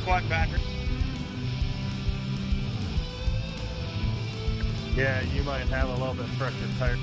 Quad battery. Yeah, you might have a little bit fresher tire.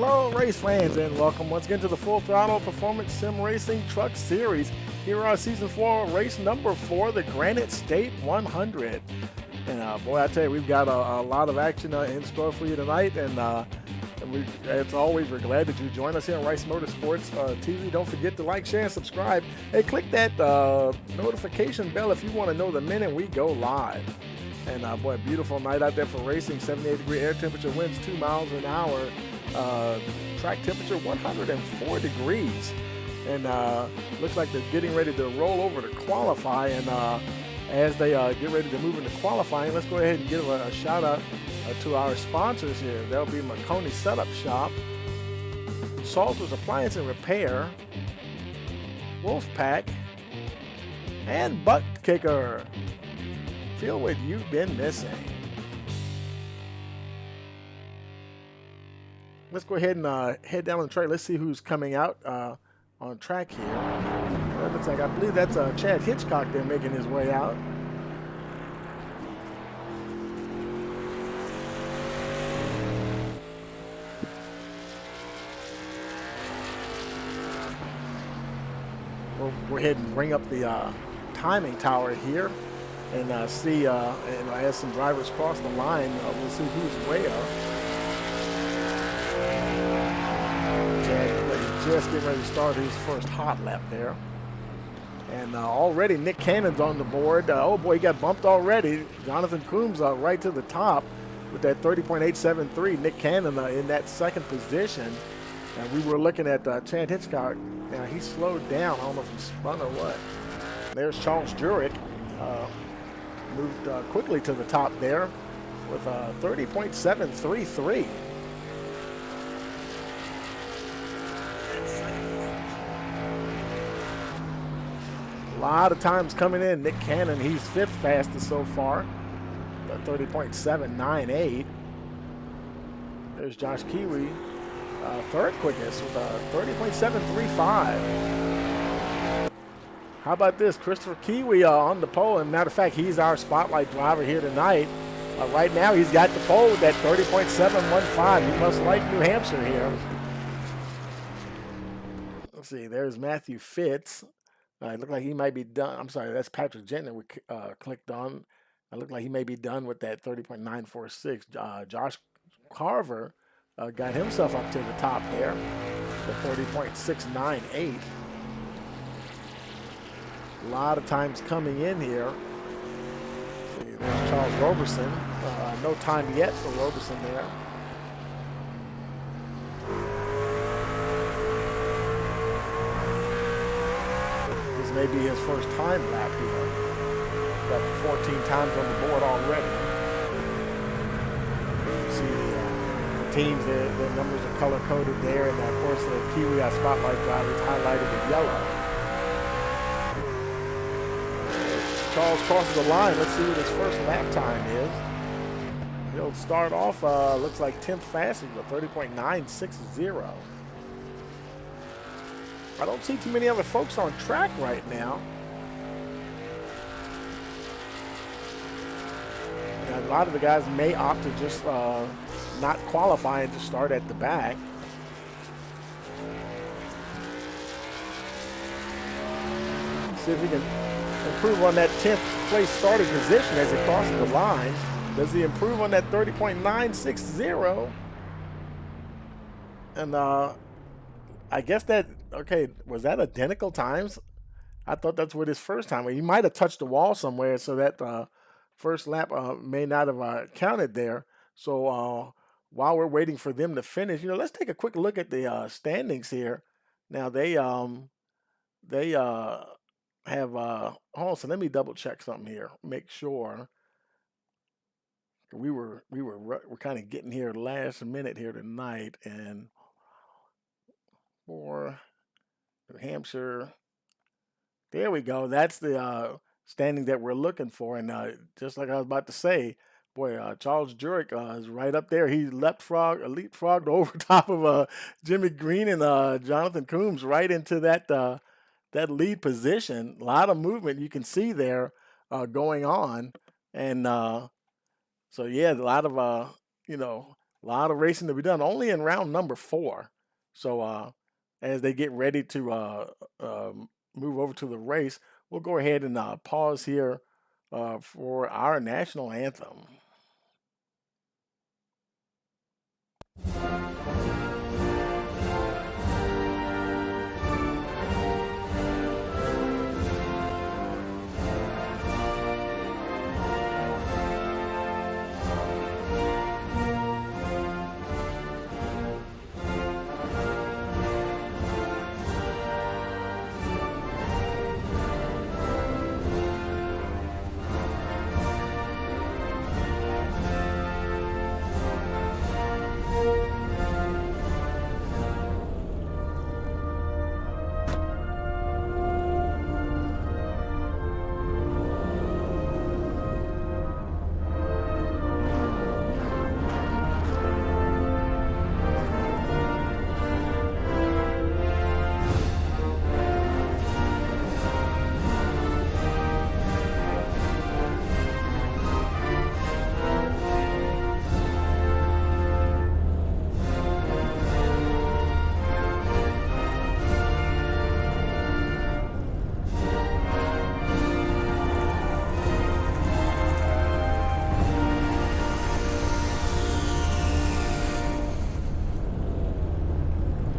Hello, race fans, and welcome once again to the Full Throttle Performance Sim Racing Truck Series. Here are Season 4, race number 4, the Granite State 100. And boy, I tell you, we've got a lot of action in store for you tonight. As always, we're glad that you join us here on Rice Motorsports TV. Don't forget to like, share, and subscribe. Hey, click that notification bell if you want to know the minute we go live. And boy, a beautiful night out there for racing. 78-degree air temperature, winds 2 miles an hour. Track temperature 104 degrees. And looks like they're getting ready to roll over to qualify. And as they get ready to move into qualifying, let's go ahead and give a shout out to our sponsors here. That'll be Marconi Setup Shop, Salter's Appliance and Repair, Wolfpack, and Butt Kicker. Feel what you've been missing. Let's go ahead and head down the track. Let's see who's coming out on track here. It looks like, I believe that's Chad Hitchcock there making his way out. We'll go ahead and bring up the timing tower here and see, and as some drivers cross the line, we'll see who's way up. Chad just getting ready to start his first hot lap there. And already Nick Cannon's on the board. Oh boy, he got bumped already. Jonathan Coombs right to the top with that 30.873. Nick Cannon in that second position. And we were looking at Chad Hitchcock. Now he slowed down. I don't know if he spun or what. There's Charles Jurek. Moved quickly to the top there with 30.733. A lot of times coming in. Nick Cannon, he's fifth fastest so far, 30.798. There's Josh Kiwi, third quickest with 30.735. How about this? Christopher Kiwi on the pole. And matter of fact, he's our spotlight driver here tonight. Right now, he's got the pole with that 30.715. He must like New Hampshire here. Let's see. There's Matthew Fitz. It looked like he might be done. I'm sorry, that's Patrick Gentner we clicked on. It looked like he may be done with that 30.946. Josh Carver got himself up to the top there, the 30.698. A lot of times coming in here. See, there's Charles Roberson. No time yet for Roberson there. This may be his first time lap here. Got 14 times on the board already. You see the teams, the numbers are color coded there, and of course the Kiwi spotlight driver is highlighted in yellow. Charles crosses the line. Let's see what his first lap time is. He'll start off, looks like 10th fastest with 30.960. I don't see too many other folks on track right now. And a lot of the guys may opt to just not qualify and to start at the back. See if he can improve on that 10th place starting position as he crosses the line. Does he improve on that 30.960? And I guess that, okay, was that identical times? I thought that's what his first time. He might have touched the wall somewhere, so that first lap may not have counted there. So while we're waiting for them to finish, let's take a quick look at the standings here. Now they have hold on, so let me double check something here. Make sure. We're kind of getting here last minute here tonight, and for New Hampshire, there we go. That's the standing that we're looking for. And just like I was about to say, boy, Charles Jurek is right up there. He leapfrogged over top of Jimmy Green and Jonathan Coombs right into that lead position. A lot of movement you can see there going on. And so, yeah, a lot of, A lot of racing to be done, only in round number 4. So as they get ready to move over to the race, we'll go ahead and pause here for our national anthem.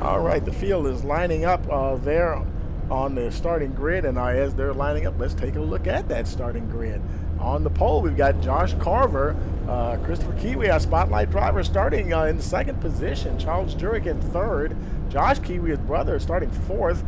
All right, the field is lining up there on the starting grid, and as they're lining up, let's take a look at that starting grid. On the pole, we've got Josh Carver, Christopher Kiwi, our spotlight driver, starting in second position. Charles Jurek in third. Josh Kiwi, his brother, starting fourth.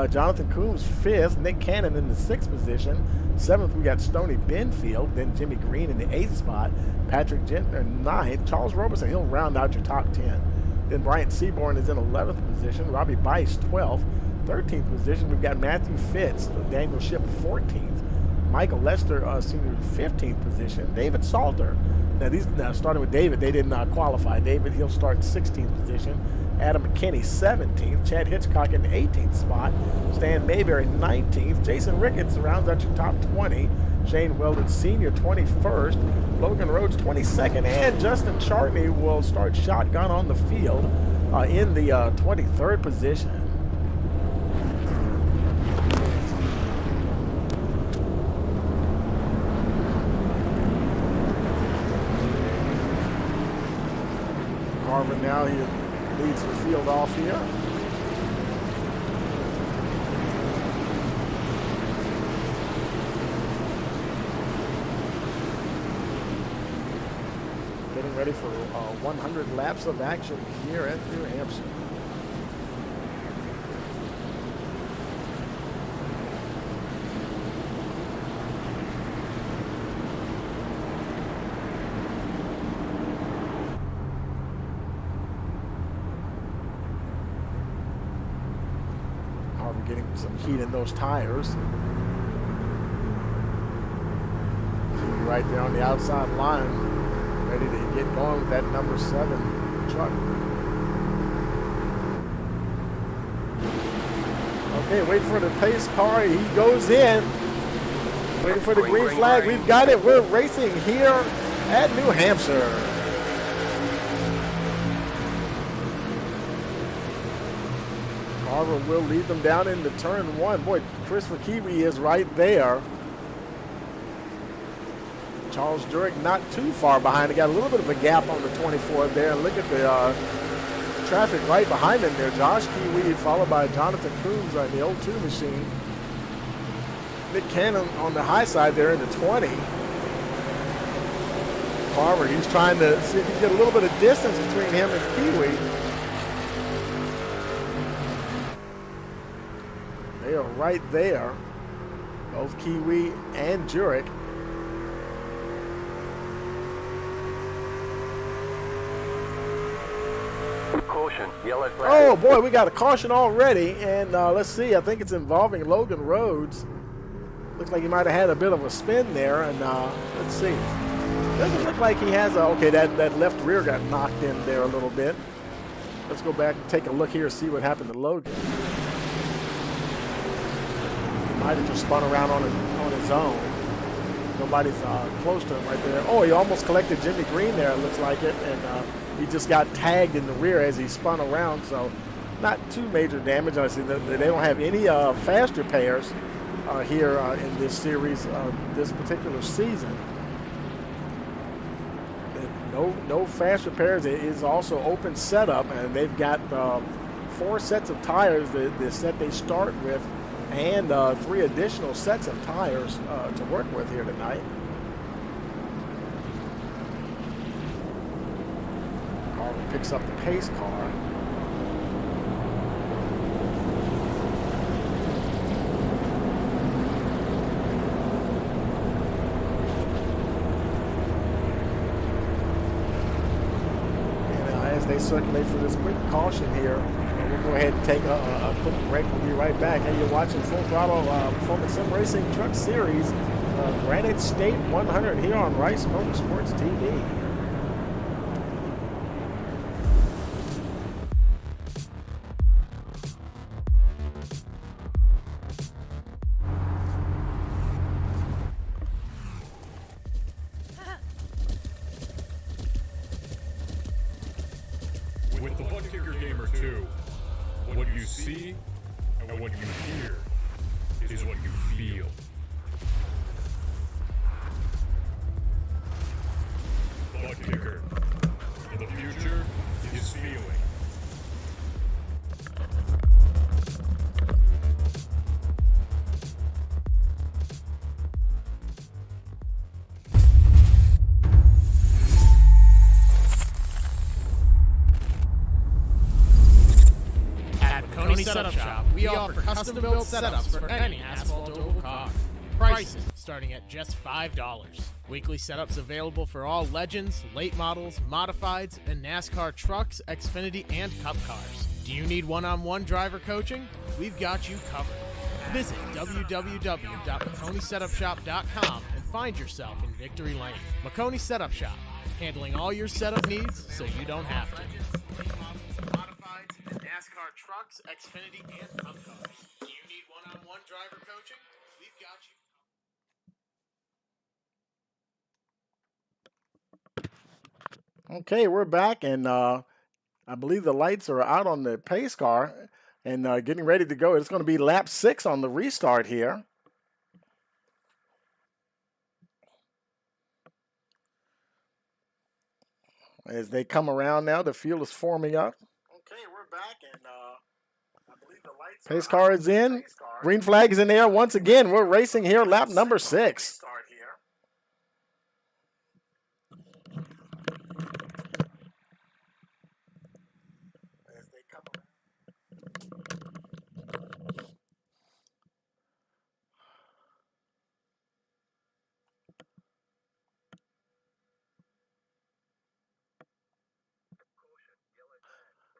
Jonathan Coombs fifth. Nick Cannon in the sixth position. Seventh, we got Stoney Benfield. Then Jimmy Green in the eighth spot. Patrick Gentner ninth. Charles Roberson, he'll round out your top 10. Then Bryant Seaborn is in 11th position. Robbie Bice, 12th. 13th position, we've got Matthew Fitz. Daniel Ship, 14th. Michael Lester, senior, 15th position. David Salter. Now starting with David, they didn't qualify. David, he'll start 16th position. Adam McKinney, 17th. Chad Hitchcock in the 18th spot. Stan Mayberry, 19th. Jason Ricketts rounds out your top 20. Shane Weldon Sr., 21st. Logan Rhodes, 22nd. And Justin Chartney will start shotgun on the field in the 23rd position. Carver now, he leads the field off here. Getting ready for 100 laps of action here at New Hampshire. Getting some heat in those tires. Right there on the outside line, ready to get going with that number 7 truck. Okay, waiting for the pace car. He goes in. Waiting for the green flag. We've got it. We're racing here at New Hampshire. Carver will lead them down into turn 1. Boy, Christopher Kiwi is right there. Charles Jurek not too far behind. He got a little bit of a gap on the 24 there. And look at the traffic right behind him there. Josh Kiwi followed by Jonathan Coombs on the old 2 machine. Nick Cannon on the high side there in the 20. Carver, he's trying to see if he can get a little bit of distance between him and Kiwi. They are right there, both Kiwi and Jurek. Caution, yellow flag. Oh boy, we got a caution already, and let's see, I think it's involving Logan Rhodes. Looks like he might have had a bit of a spin there, and let's see. Doesn't look like he has okay, that left rear got knocked in there a little bit. Let's go back and take a look here, see what happened to Logan. Might have just spun around on his own. Nobody's close to him right there. Oh, he almost collected Jimmy Green there, it looks like it. And he just got tagged in the rear as he spun around. So not too major damage. I see that they don't have any fast repairs here in this series, this particular season. No fast repairs. It is also open setup, and they've got 4 sets of tires, the set they start with, and 3 additional sets of tires to work with here tonight. Carver picks up the pace car. They circulate for this quick caution here. We'll go ahead and take a quick break. We'll be right back. Hey, you're watching Full Throttle Performance Sim Racing Truck Series, Granite State 100 here on Rice Motorsports TV. With the Butt Kicker Gamer 2, what you see and what you hear is what you feel. Butt Kicker. The future is feeling. Setup Shop. We offer custom-built setups for any asphalt oval car. Prices starting at just $5. Weekly setups available for all Legends, late models, modifieds, and NASCAR trucks, Xfinity, and Cup cars. Do you need one-on-one driver coaching? We've got you covered. Visit www.McConeySetupShop.com and find yourself in Victory Lane. McConey Setup Shop, handling all your setup needs so you don't have to. NASCAR trucks, Xfinity, and Cup cars. Do you need one-on-one driver coaching? We've got you. Okay, we're back, and I believe the lights are out on the pace car and getting ready to go. It's going to be lap 6 on the restart here. As they come around now, the field is forming up. Okay, we're back, and I believe the lights pace car is in. Green flag is in there once again. We're racing here, lap number 6.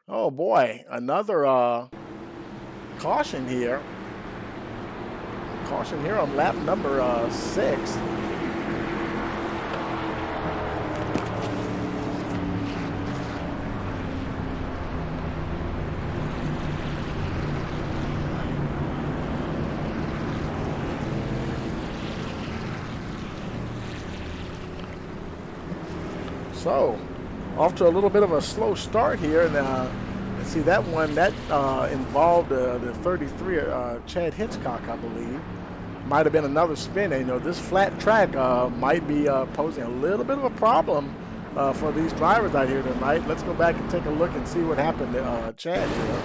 Oh boy, another caution here. Caution here on lap number 6. So, off to a little bit of a slow start here. And let's see, that one, that involved the 33, Chad Hitchcock, I believe. Might have been another spin. And, you know, this flat track might be posing a little bit of a problem for these drivers out here tonight. Let's go back and take a look and see what happened to Chad here.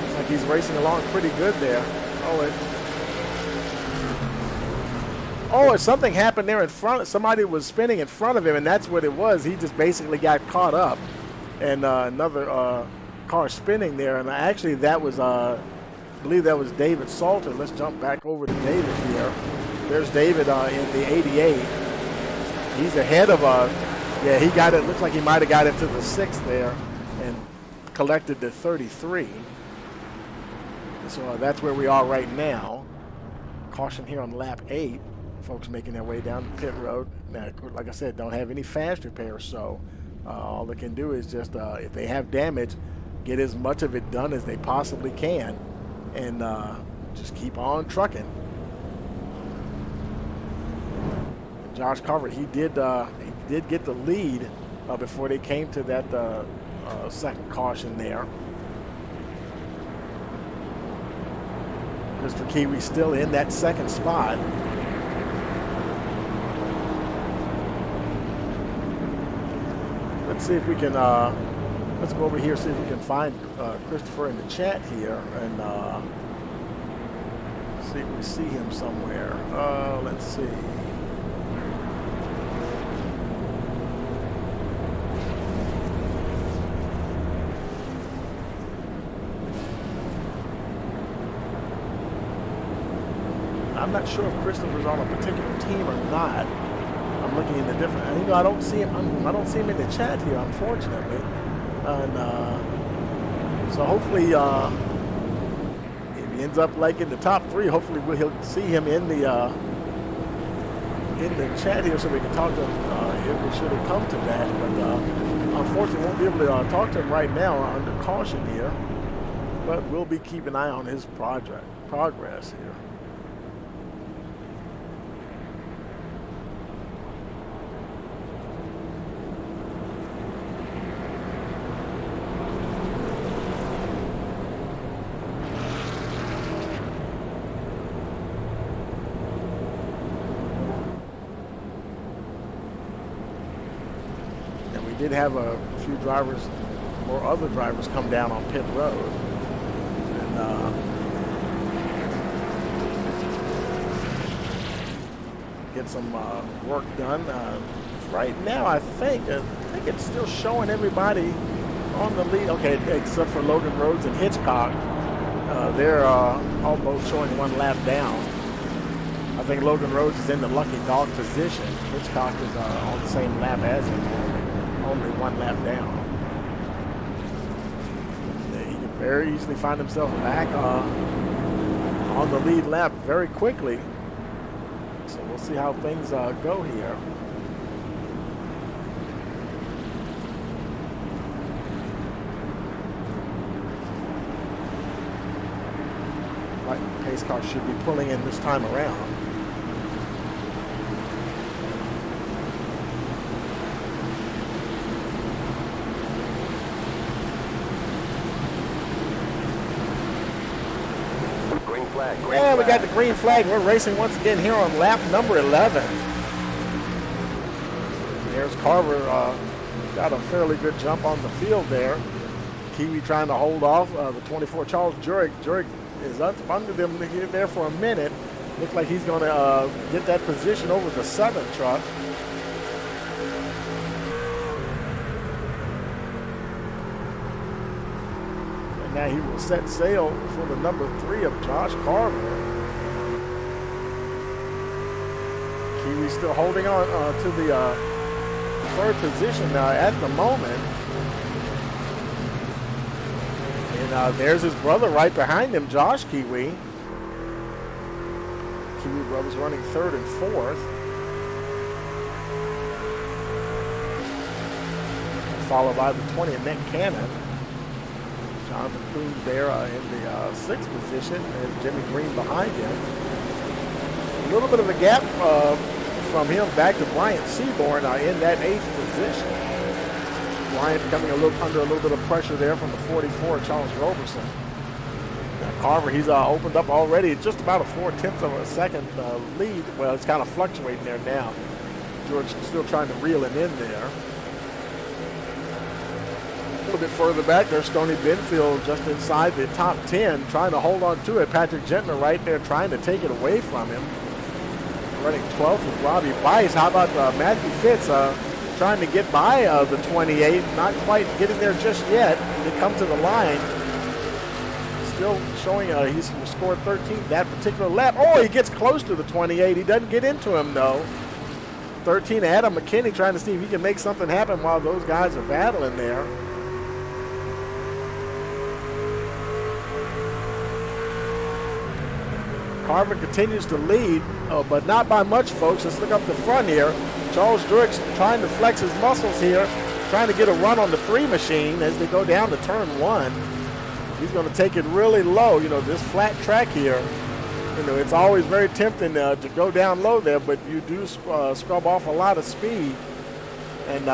Looks like he's racing along pretty good there. Oh, something happened there in front. Somebody was spinning in front of him, and that's what it was. He just basically got caught up. And another car spinning there. And actually, that was, I believe that was David Salter. Let's jump back over to David here. There's David in the 88. He's ahead of, yeah, he got it. Looks like he might have got into the 6th there and collected the 33. So that's where we are right now. Caution here on lap 8. Folks making their way down the pit road. Now, like I said, don't have any fast repairs, so all they can do is just, if they have damage, get as much of it done as they possibly can and just keep on trucking. Josh Carver, he did get the lead before they came to that second caution there. Christopher Kiwi still in that second spot. Let's see if we can, let's go over here, see if we can find Christopher in the chat here and see if we see him somewhere. Let's see. I'm not sure if Christopher's on a particular team or not. I'm looking in the different. You know, I don't see him. I don't see him in the chat here, unfortunately. And so hopefully, if he ends up like in the top 3, hopefully he'll see him in the chat here, so we can talk to him if should it come to that. But unfortunately, won't be able to talk to him right now under caution here. But we'll be keeping an eye on his progress here. Did have a few drivers or other drivers come down on pit road and get some work done. Right now, I think it's still showing everybody on the lead. Okay, except for Logan Rhodes and Hitchcock, they're all both showing 1 lap down. I think Logan Rhodes is in the lucky dog position. Hitchcock is on the same lap as him. Only 1 lap down. He can very easily find himself back on the lead lap very quickly. So we'll see how things go here. Right, pace car should be pulling in this time around. Yeah, we got the green flag. We're racing once again here on lap number 11. There's Carver, got a fairly good jump on the field there. Kiwi trying to hold off the 24 Charles Jurek. Jurek is under them there for a minute. Looks like he's going to get that position over the 7 truck. Now he will set sail for the number 3 of Josh Carver. Kiwi still holding on to the 3rd position at the moment. And there's his brother right behind him, Josh Kiwi. Kiwi brothers running 3rd and 4th. Followed by the 20 of Nick Cannon. Jonathan Coombs there in the 6th position, and Jimmy Green behind him. A little bit of a gap from him back to Bryant Seaborn in that 8th position. Bryant coming under a little bit of pressure there from the 44, Charles Roberson. Now Carver, he's opened up already just about a 0.4 of a second lead. Well, it's kind of fluctuating there now. George still trying to reel him in there. A little bit further back, there's Stoney Benfield just inside the top 10, trying to hold on to it. Patrick Gentner right there trying to take it away from him. Running 12th with Robbie Bice. How about Matthew Fitz trying to get by the 28, not quite getting there just yet. They come to the line. Still showing he's scored 13th that particular lap. Oh, he gets close to the 28. He doesn't get into him, though. 13, Adam McKinney trying to see if he can make something happen while those guys are battling there. Carver continues to lead, but not by much, folks. Let's look up the front here. Charles Druick's trying to flex his muscles here, trying to get a run on the 3 machine as they go down to turn 1. He's going to take it really low. You know, this flat track here You know, it's always very tempting to go down low there, but you do scrub off a lot of speed. And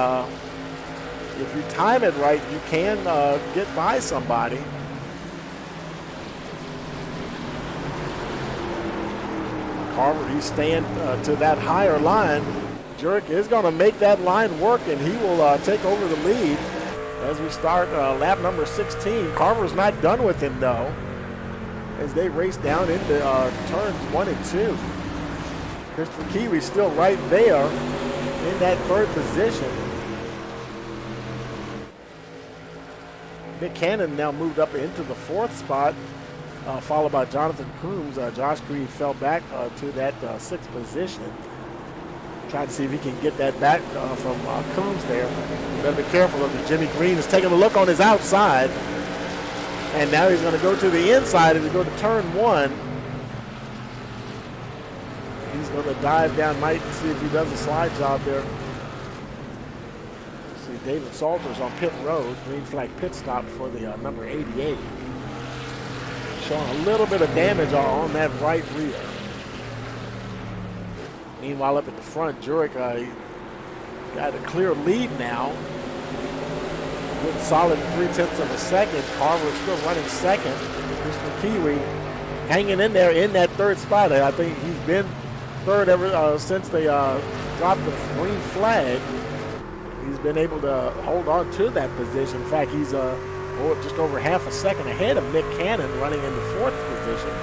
if you time it right, you can get by somebody. Carver, he's staying to that higher line. Jurek is going to make that line work, and he will take over the lead as we start lap number 16. Carver's not done with him, though, as they race down into turns 1 and 2. Christopher Kiwi's still right there in that third position. Nick Cannon now moved up into the fourth spot, followed by Jonathan Coombs. Josh Creed fell back to that sixth position. Trying to see if he can get that back from Coombs there. You better be careful of it. Jimmy Green is taking a look on his outside. And now he's going to go to the inside as we go to turn 1. He's going to dive down, might see if he does a slide job there. See, David Salters on pit road. Green flag pit stop for the number 88. Showing a little bit of damage on that right rear. Meanwhile, up at the front, Jurek got a clear lead now. Good solid 0.3 of a second. Carver still running second. Christian Kiwi hanging in there in that third spot. I think he's been third ever since they dropped the green flag. He's been able to hold on to that position. In fact, he's just over half a second ahead of Nick Cannon running in the fourth position.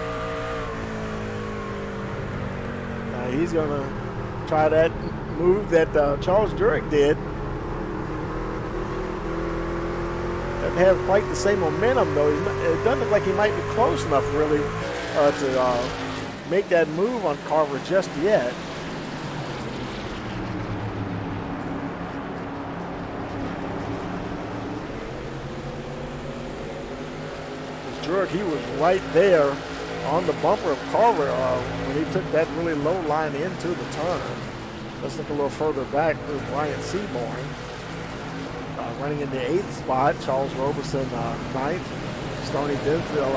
He's going to try that move that Charles Jurek did. Doesn't have quite the same momentum, though. It doesn't look like he might be close enough, really, to make that move on Carver just yet. Jurek, he was right there on the bumper of Carver when he took that really low line into the turn. Let's look a little further back. There's Brian Seaborn running in the 8th spot. Charles Roberson 9th. Stoney Denfield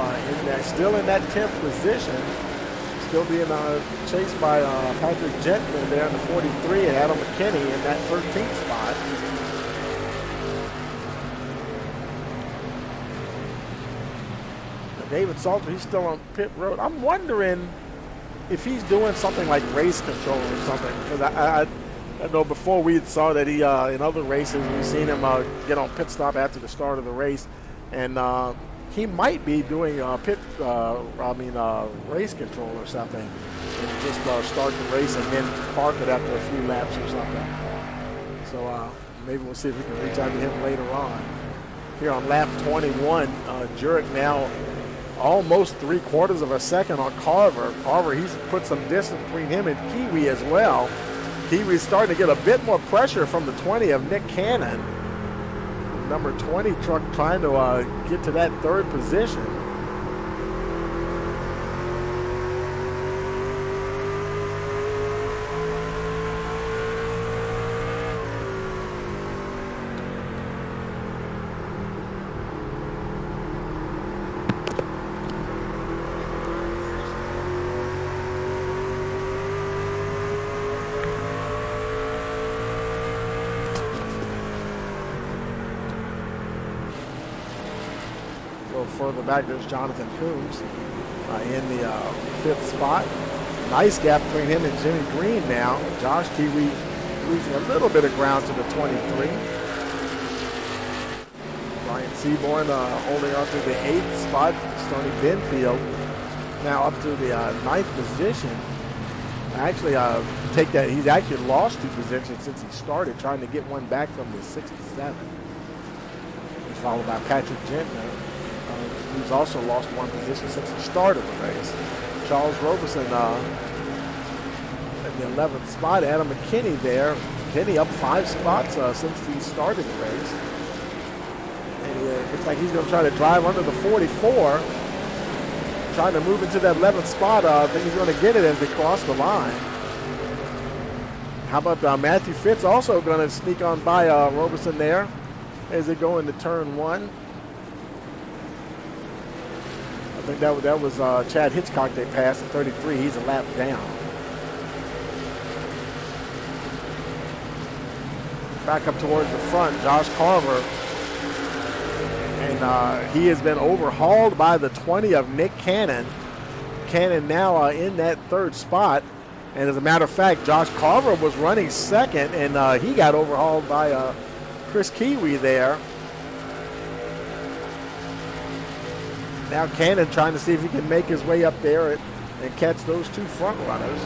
still in that 10th position. Still being chased by Patrick Gentman there in the 43 and Adam McKinney in that 13th spot. David Salter, he's still on pit road. I'm wondering if he's doing something like race control or something, because I know before we saw that he in other races we've seen him get on pit stop after the start of the race, and he might be doing race control or something, and just start the race and then park it after a few laps or something. So maybe we'll see if we can reach out to him later on. Here on lap 21, Jurek now almost 3/4 of a second on Carver. Carver, he's put some distance between him and Kiwi as well. Kiwi's starting to get a bit more pressure from the 20 of Nick Cannon. Number 20 truck trying to get to that third position. Further back, there's Jonathan Coombs in the 5th spot. Nice gap between him and Jimmy Green now. Josh Kiwi losing a little bit of ground to the 23. Brian Seaborn holding on to the 8th spot. Stoney Benfield now up to the 9th position. Actually, take that. He's actually lost 2 positions since he started, trying to get one back from the 67. He's followed by Patrick Gentner, who's also lost 1 position since he started the race. Charles Roberson in the 11th spot. Adam McKinney there. McKinney up 5 spots since he started the race. And it looks like he's going to try to drive under the 44. Trying to move into that 11th spot. I think he's going to get it as they cross the line. How about Matthew Fitz also going to sneak on by Roberson there as they go into turn 1. I think that was Chad Hitchcock they passed at 33. He's a lap down. Back up towards the front, Josh Carver. And he has been overhauled by the 20 of Nick Cannon. Cannon now in that third spot. And as a matter of fact, Josh Carver was running second, and he got overhauled by Chris Kiwi there. Now Cannon trying to see if he can make his way up there and catch those two front runners.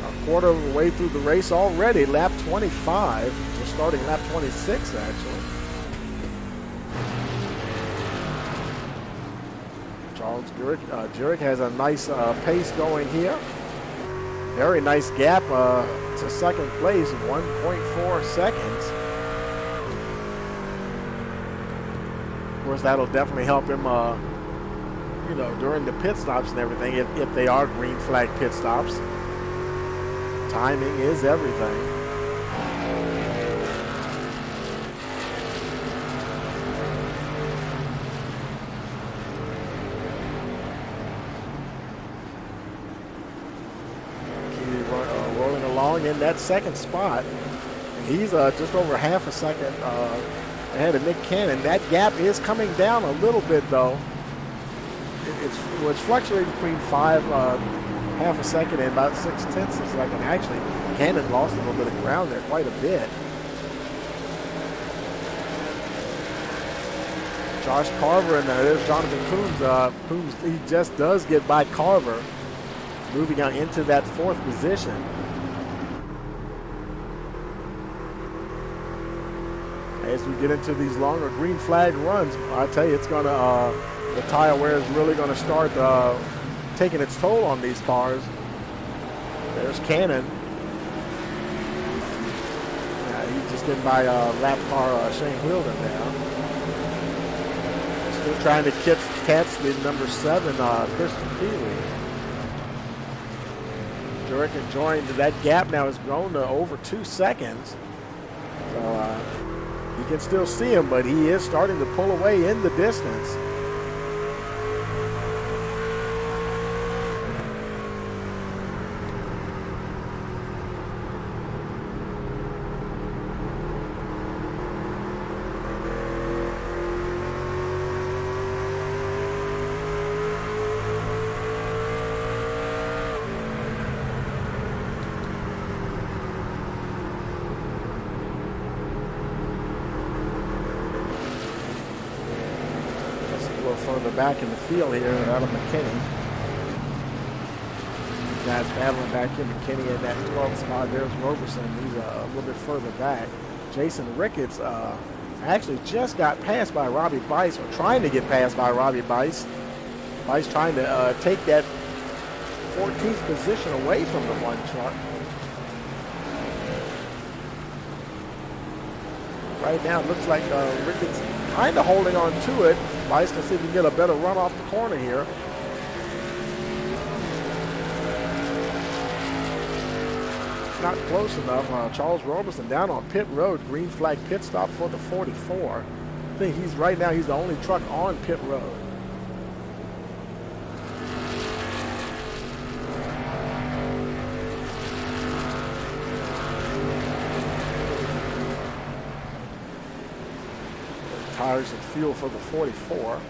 A quarter of the way through the race already, lap 25. We're starting lap 26 actually. Charles Jurek has a nice pace going here. Very nice gap to second place, 1.4 seconds. Of course, that'll definitely help him, you know, during the pit stops and everything, if they are green flag pit stops. Timing is everything. Rolling along in that second spot. He's just over half a second ahead of Nick Cannon. That gap is coming down a little bit, though. It's fluctuating between half a second and about 0.6 of a second. Actually, Cannon lost a little bit of ground there, quite a bit. Josh Carver, and there's Jonathan Coombs. Coombs, he just does get by Carver, moving out into that fourth position. As we get into these longer green flag runs, I tell you, it's going to, the tire wear is really going to start taking its toll on these cars. There's Cannon. He's just getting by lap car Shane Wheeldon now. Still trying to catch the number 7, Christian Keeley. Jurek enjoying that gap now has grown to over 2 seconds. So, you can still see him, but he is starting to pull away in the distance. Further back in the field here, Adam McKinney. Guys battling back in McKinney in that 12th spot. There's Roberson. He's a little bit further back. Jason Ricketts actually just got passed by Robbie Bice, or trying to get passed by Robbie Bice. Bice trying to take that 14th position away from the one truck. Right now, it looks like Ricketts kind of holding on to it. Bice can see if he can get a better run off the corner here. Not close enough. Charles Roberson down on pit road. Green flag pit stop for the 44. I think he's right now, he's the only truck on pit road. Tires and fuel for the 44.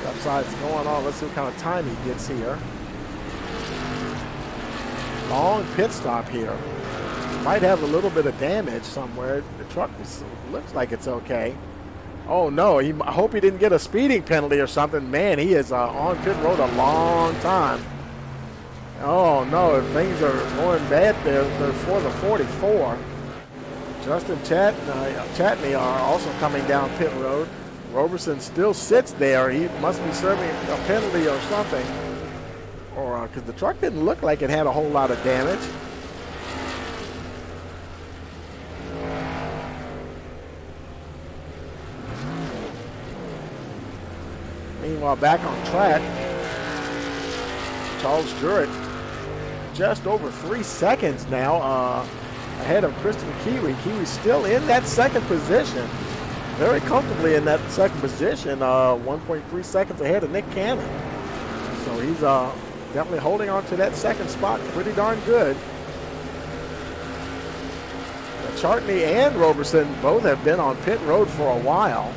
Left side's going on. Let's see what kind of time he gets here. Long pit stop here. Might have a little bit of damage somewhere. The truck looks like it's okay. Oh no, I hope he didn't get a speeding penalty or something. Man, he is on pit road a long time. Oh no, things are going bad there. They're for the 44. Justin Chatney are also coming down pit road. Roberson still sits there. He must be serving a penalty or something. Or because the truck didn't look like it had a whole lot of damage. Meanwhile, back on track, Charles Jurek just over 3 seconds now ahead of Christopher Kiwi. Kiwi's still in that second position, very comfortably in that second position, 1.3 seconds ahead of Nick Cannon. So he's definitely holding on to that second spot pretty darn good. Chartney and Roberson both have been on pit road for a while.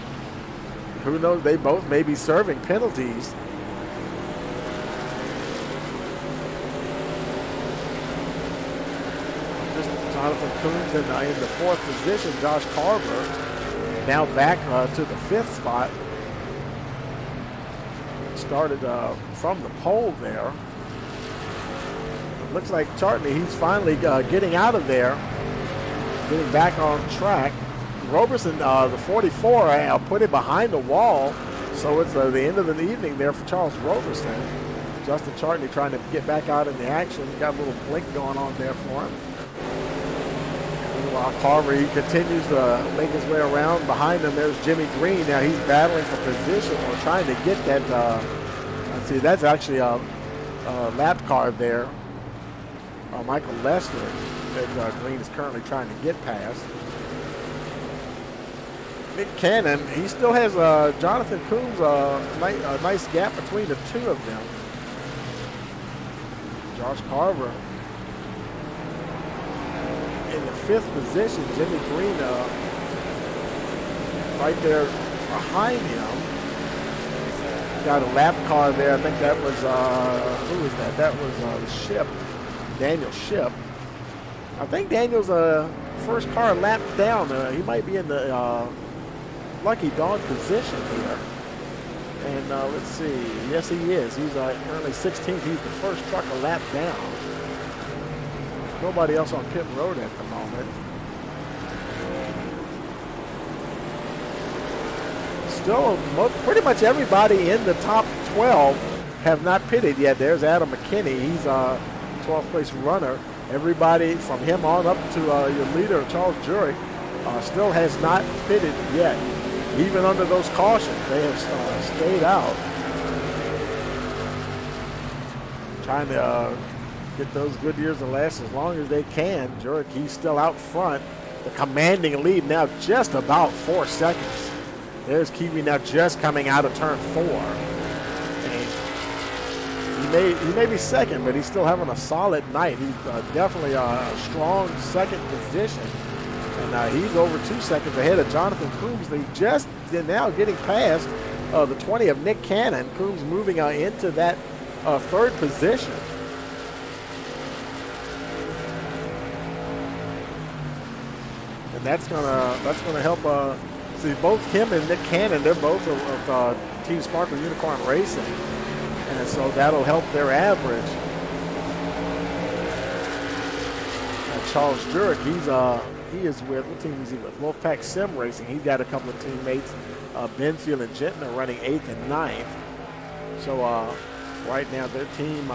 Who knows, they both may be serving penalties. Jonathan Coombs in the fourth position. Josh Carver now back to the fifth spot. Started from the pole there. It looks like Chartney, he's finally getting out of there, getting back on track. Roberson, the 44, put it behind the wall, so it's the end of the evening there for Charles Roberson. Justin Chartney trying to get back out in the action. Got a little blink going on there for him. While Carver, he continues to make his way around. Behind him, there's Jimmy Green. Now he's battling for position or trying to get that. Let's see, that's actually a lap car there. Michael Lester that Green is currently trying to get past. Nick Cannon, he still has Jonathan Coombs, a nice gap between the two of them. Josh Carver in the fifth position. Jimmy Green right there behind him. Got a lap car there. I think that was, who was that? That was Ship, Daniel Ship. I think Daniel's first car lap down. He might be in the lucky dog position here. And let's see. Yes, he is. He's currently 16th. He's the first truck a lap down. Nobody else on pit road at the moment. Still, pretty much everybody in the top 12 have not pitted yet. There's Adam McKinney. He's a 12th place runner. Everybody from him on up to your leader, Charles Jurek, still has not pitted yet. Even under those cautions, they have stayed out. Trying to get those good years to last as long as they can. Jurek, he's still out front. The commanding lead now just about 4 seconds. There's Kiwi now just coming out of turn 4. And he may be second, but he's still having a solid night. He's definitely a strong second position. And he's over 2 seconds ahead of Jonathan Coombs. They just now getting past the 20 of Nick Cannon. Coombs moving into that third position. And that's gonna help. See, both him and Nick Cannon, they're both of Team Sparkle Unicorn Racing, and so that'll help their average. And Charles Jurek, he is with, what team is he with? Wolfpack Sim Racing. He's got a couple of teammates. Benfield and Jenton are running 8th and 9th. So right now their team,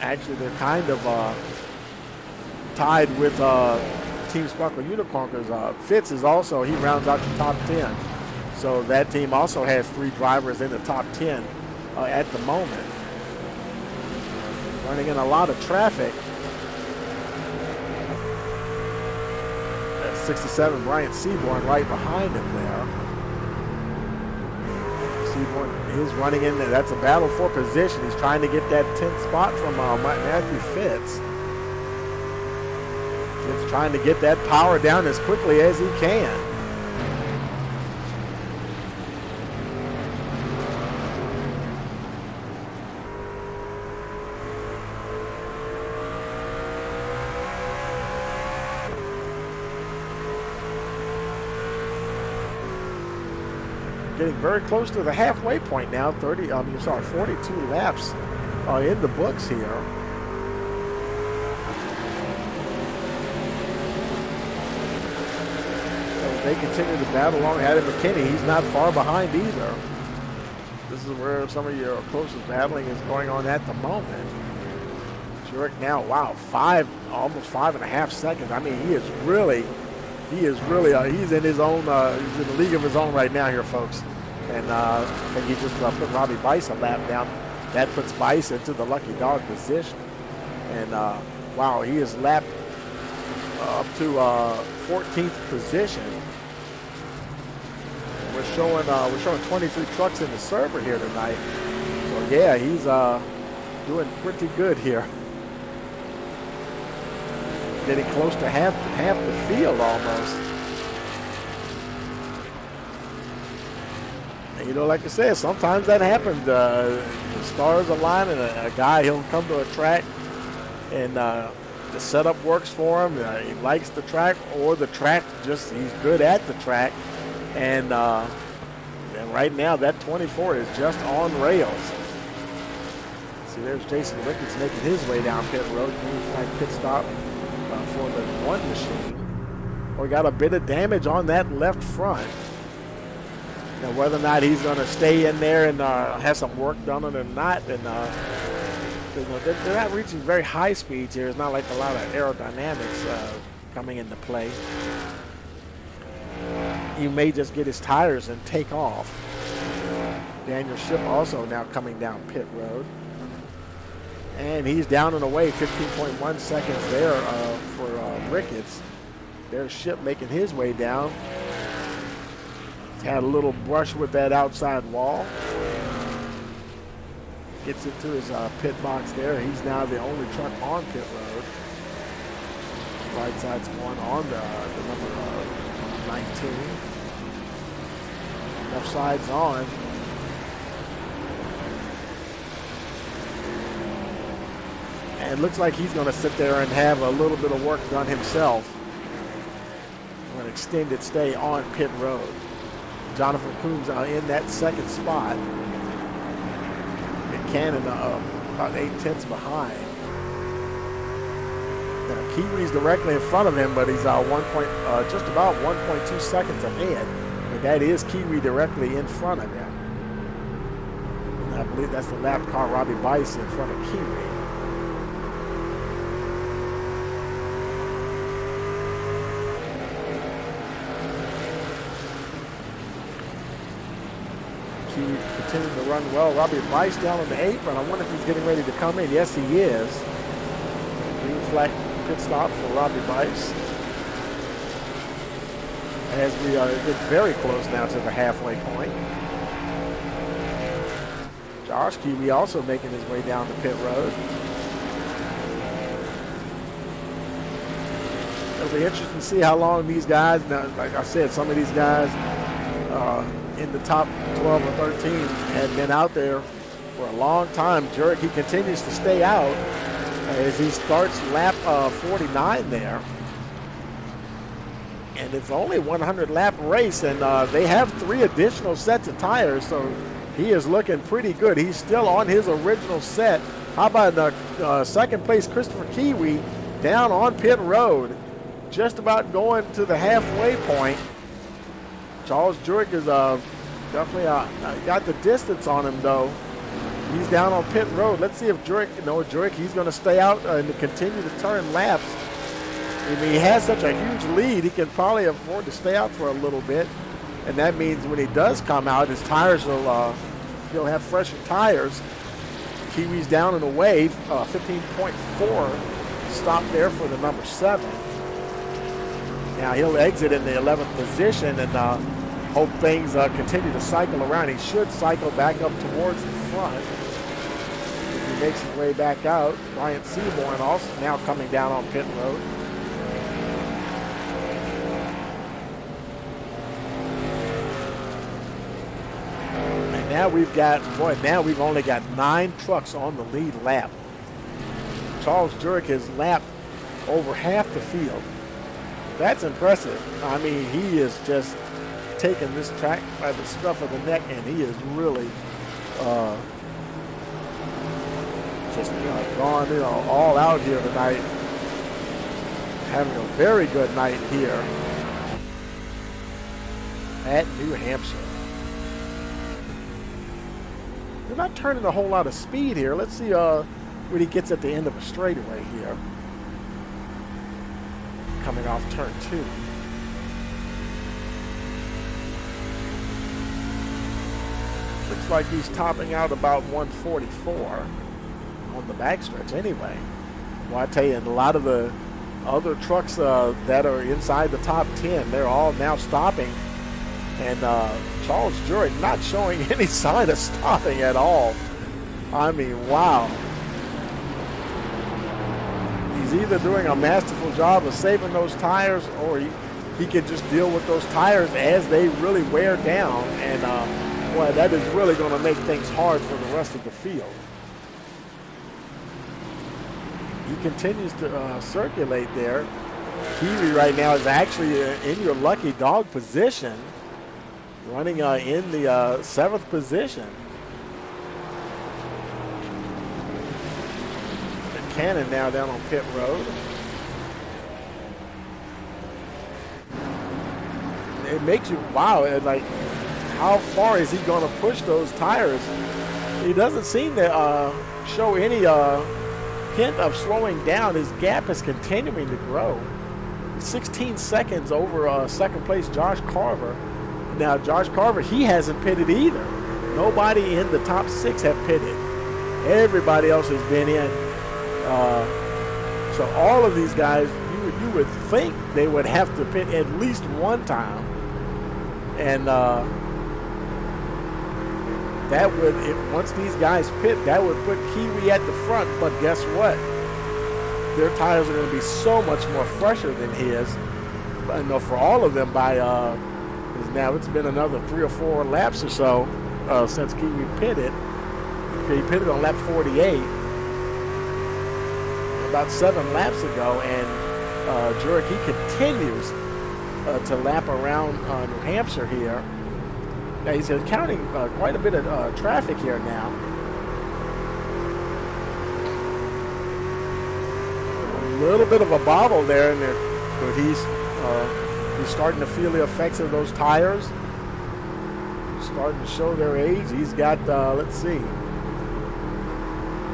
actually they're kind of tied with Team Sparkle Unicorn, because Fitz is also, he rounds out the top 10. So that team also has 3 drivers in the top 10 at the moment. Running in a lot of traffic. 67, Bryant Seaborn right behind him there. Seaborn is running in there. That's a battle for position. He's trying to get that 10th spot from Matthew Fitz. Fitz trying to get that power down as quickly as he can. Getting very close to the halfway point now. 42 laps in the books here. So they continue to battle along. Adam McKinney, he's not far behind either. This is where some of your closest battling is going on at the moment. Jurek now, wow, almost 5.5 seconds. I mean, he's in his own, he's in a league of his own right now here, folks. And I think he just put Robbie Bice a lap down. That puts Bice into the lucky dog position. And wow, he is lapped up to 14th position. We're showing 23 trucks in the server here tonight. So yeah, he's doing pretty good here. Getting close to half the field almost. And you know, like I said, sometimes that happens. The stars align, and a guy, he'll come to a track, and the setup works for him. He likes the track, or the track he's good at the track. And right now, that 24 is just on rails. See, there's Jason Ricketts making his way down pit road. Green flag pit stop for the one machine. We got a bit of damage on that left front. Now, whether or not he's going to stay in there and have some work done on it or not, and they're not reaching very high speeds here. It's not like a lot of aerodynamics coming into play. He may just get his tires and take off. Daniel Shipp also now coming down pit road. And he's down and away, 15.1 seconds there for Ricketts. There's Shipp making his way down. He's had a little brush with that outside wall. Gets into his pit box there. He's now the only truck on pit road. Right side's going on the number 19. Left side's on. And it looks like he's going to sit there and have a little bit of work done himself. An extended stay on pit road. Jonathan Coombs in that second spot. And Cannon about 8/10 behind. Now, Kiwi's directly in front of him, but he's just about 1.2 seconds ahead. But that is Kiwi directly in front of him. And I believe that's the lap car Robbie Bice in front of Kiwi. Kiwi continuing to run well. Robbie Bice down on the apron. I wonder if he's getting ready to come in. Yes, he is. Green flag pit stop for Robbie Bice. As we are very close now to the halfway point. Josh Kiwi also making his way down the pit road. It'll be interesting to see how long these guys, now, like I said, some of these guys in the top 12 or 13 had been out there for a long time. Jurek, he continues to stay out as he starts lap 49 there. And it's only a 100 lap race, and they have 3 additional sets of tires, so he is looking pretty good. He's still on his original set. How about second place Christopher Kiwi down on pit road, just about going to the halfway point. Charles Jurek is definitely got the distance on him, though. He's down on pit road. Let's see if Jurek, he's going to stay out and continue to turn laps. I mean, he has such a huge lead, he can probably afford to stay out for a little bit. And that means when he does come out, his tires he'll have fresher tires. Kiwi's down and away, 15.4 stop there for the number 7. Now he'll exit in the 11th position and hope things continue to cycle around. He should cycle back up towards the front. If he makes his way back out, Ryan Seaborn also now coming down on pit road. Now we've only got 9 trucks on the lead lap. Charles Jurek has lapped over half the field. That's impressive. I mean, he is just taking this track by the scruff of the neck, and he is really just gone all out here tonight. Having a very good night here at New Hampshire. They're not turning a whole lot of speed here. Let's see when he gets at the end of a straightaway here. Coming off turn 2. Looks like he's topping out about 144 on the backstretch anyway. Well, I tell you, and a lot of the other trucks that are inside the top 10, they're all now stopping. And Charles Jurek not showing any sign of stopping at all. I mean, wow. He's either doing a masterful job of saving those tires, or he can just deal with those tires as they really wear down. And boy, that is really going to make things hard for the rest of the field. He continues to circulate there. Kiwi right now is actually in your lucky dog position, running in the 7th position. And Cannon now down on pit road. It makes you, wow, like, how far is he going to push those tires? He doesn't seem to show any hint of slowing down. His gap is continuing to grow. 16 seconds over second place Josh Carver. Now Josh Carver, he hasn't pitted either. Nobody in the top 6 have pitted. Everybody else has been in. So all of these guys, you would think they would have to pit at least one time. And that would, once these guys pit, that would put Kiwi at the front. But guess what? Their tires are going to be so much more fresher than his. I know for all of them by now it's been another 3 or 4 laps or so since Kiwi pitted. He pitted on lap 48 about 7 laps ago, and Jurek, he continues to lap around New Hampshire here. Now he's encountering quite a bit of traffic here now. A little bit of a bobble there, but he's starting to feel the effects of those tires. Starting to show their age. He's got, let's see,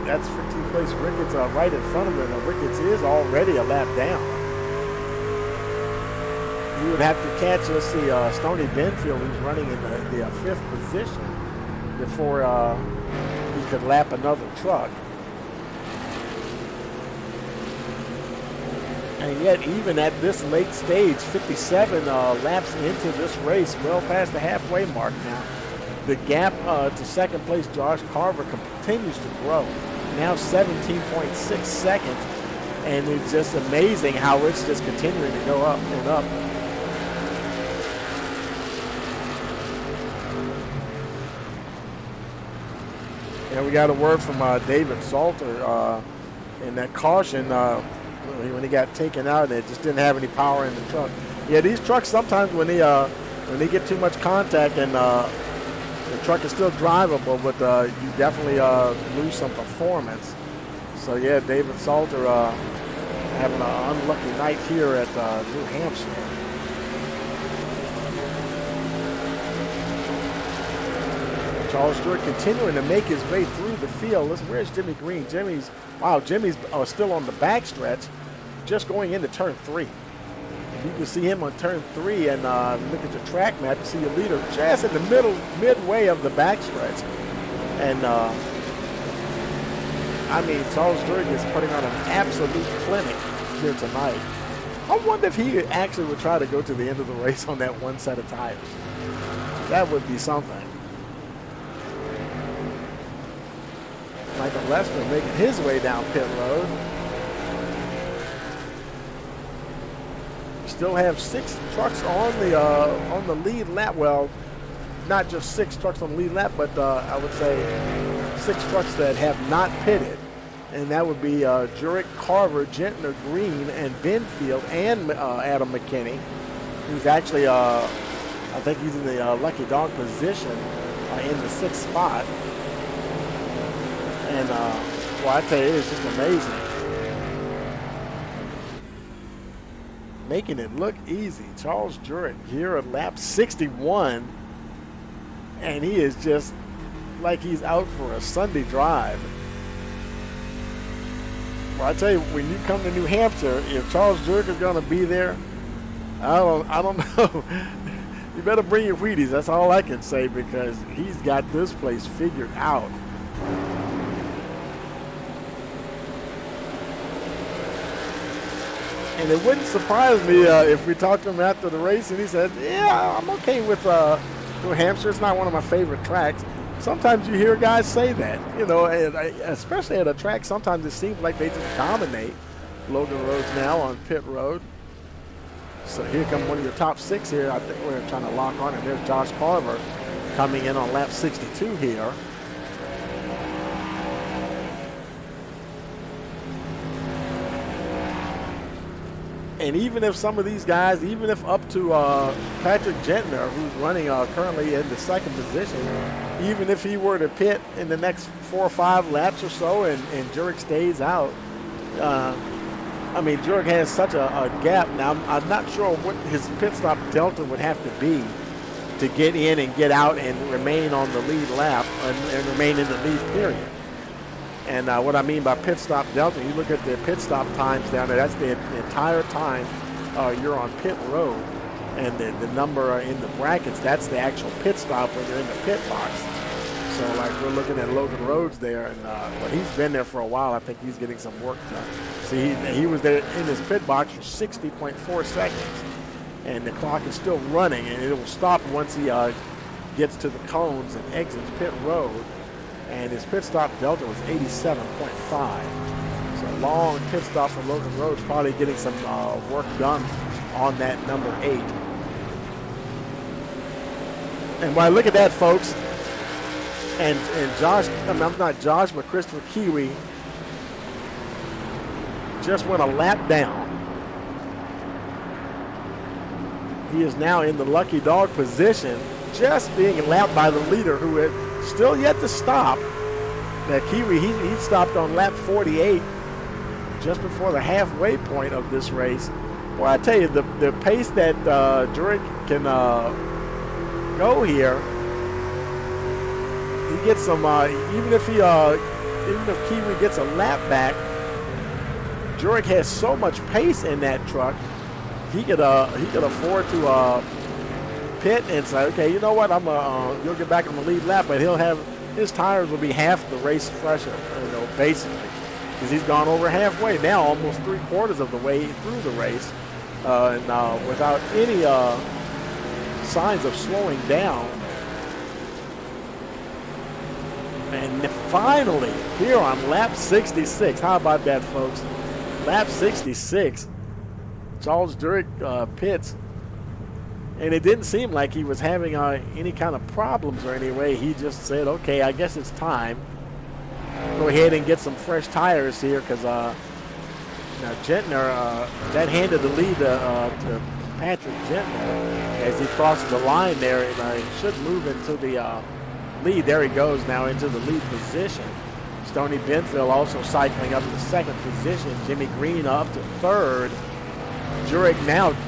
that's 15th place Ricketts right in front of him. And Ricketts is already a lap down. You would have to catch, let's see, Stoney Benfield, who's running in the 5th position before he could lap another truck. And yet, even at this late stage, 57 laps into this race, well past the halfway mark now, the gap to second place Josh Carver continues to grow. Now 17.6 seconds, and it's just amazing how it's just continuing to go up and up. And we got a word from David Salter in that caution when he got taken out. It just didn't have any power in the truck. Yeah, these trucks sometimes when they get too much contact and the truck is still drivable, but you definitely lose some performance. So yeah, David Salter having an unlucky night here at New Hampshire. Charles Stewart continuing to make his way through the field. Listen, where's Jimmy Green? Jimmy's still on the backstretch, just going into turn 3. You can see him on turn 3, and look at your track map. You see your leader just in the midway of the backstretch. And Charles Stewart is putting on an absolute clinic here tonight. I wonder if he actually would try to go to the end of the race on that one set of tires. That would be something. Michael Lester making his way down pit road. Still have 6 trucks on the lead lap. Well, not just 6 trucks on the lead lap, but I would say 6 trucks that have not pitted, and that would be Jurek, Carver, Gentner, Green, and Benfield, and Adam McKinney, who's actually I think he's in the lucky dog position in the 6th spot. And, I tell you, it is just amazing. Making it look easy. Charles Jurek here at lap 61. And he is just like he's out for a Sunday drive. Well, I tell you, when you come to New Hampshire, if Charles Jurek is going to be there, I don't know. You better bring your Wheaties. That's all I can say, because he's got this place figured out. And it wouldn't surprise me if we talked to him after the race and he said, yeah, I'm okay with New Hampshire. It's not one of my favorite tracks. Sometimes you hear guys say that, you know, and especially at a track, sometimes it seems like they just dominate. Logan Rhodes now on pit road. So here comes one of your top 6 here. I think we're trying to lock on it. There's Josh Carver coming in on lap 62 here. And even if some of these guys, even if up to Patrick Gentner, who's running currently in the 2nd position, even if he were to pit in the next 4 or 5 laps or so and Jurek stays out, I mean, Jurek has such a gap. Now, I'm not sure what his pit stop delta would have to be to get in and get out and remain on the lead lap and remain in the lead period. And what I mean by pit stop delta, you look at the pit stop times down there, that's the entire time you're on pit road. And the number in the brackets, that's the actual pit stop when you're in the pit box. So, like, we're looking at Logan Rhodes there, and but he's been there for a while. I think he's getting some work done. See, he was there in his pit box for 60.4 seconds. And the clock is still running, and it will stop once he gets to the cones and exits pit road. And his pit stop delta was 87.5. So long pit stop for Logan Rhodes, probably getting some work done on that number 8. And when I look at that, folks, and Josh, I mean, I'm not Josh, but Christopher Kiwi just went a lap down. He is now in the lucky dog position, just being lapped by the leader who had still yet to stop. That Kiwi, he stopped on lap 48 just before the halfway point of this race. Well, I tell you, the pace that Jurek can go here, he gets some. Even if Kiwi gets a lap back, Jurek has so much pace in that truck. He could afford to pit and say, okay, you know what, you'll get back on the lead lap, but he'll have his tires will be half the race fresher, you know, basically, because he's gone over halfway now, almost 3/4 of the way through the race, and without any signs of slowing down. And finally, here on lap 66, how about that, folks? Lap 66, Charles Jurek pits. And it didn't seem like he was having any kind of problems or any way. He just said, okay, I guess it's time. Go ahead and get some fresh tires here, because now Gentner, that handed the lead to Patrick Gentner as he crosses the line there, and he should move into the lead. There he goes now into the lead position. Stoney Benfield also cycling up to 2nd position. Jimmy Green up to 3rd. Jurek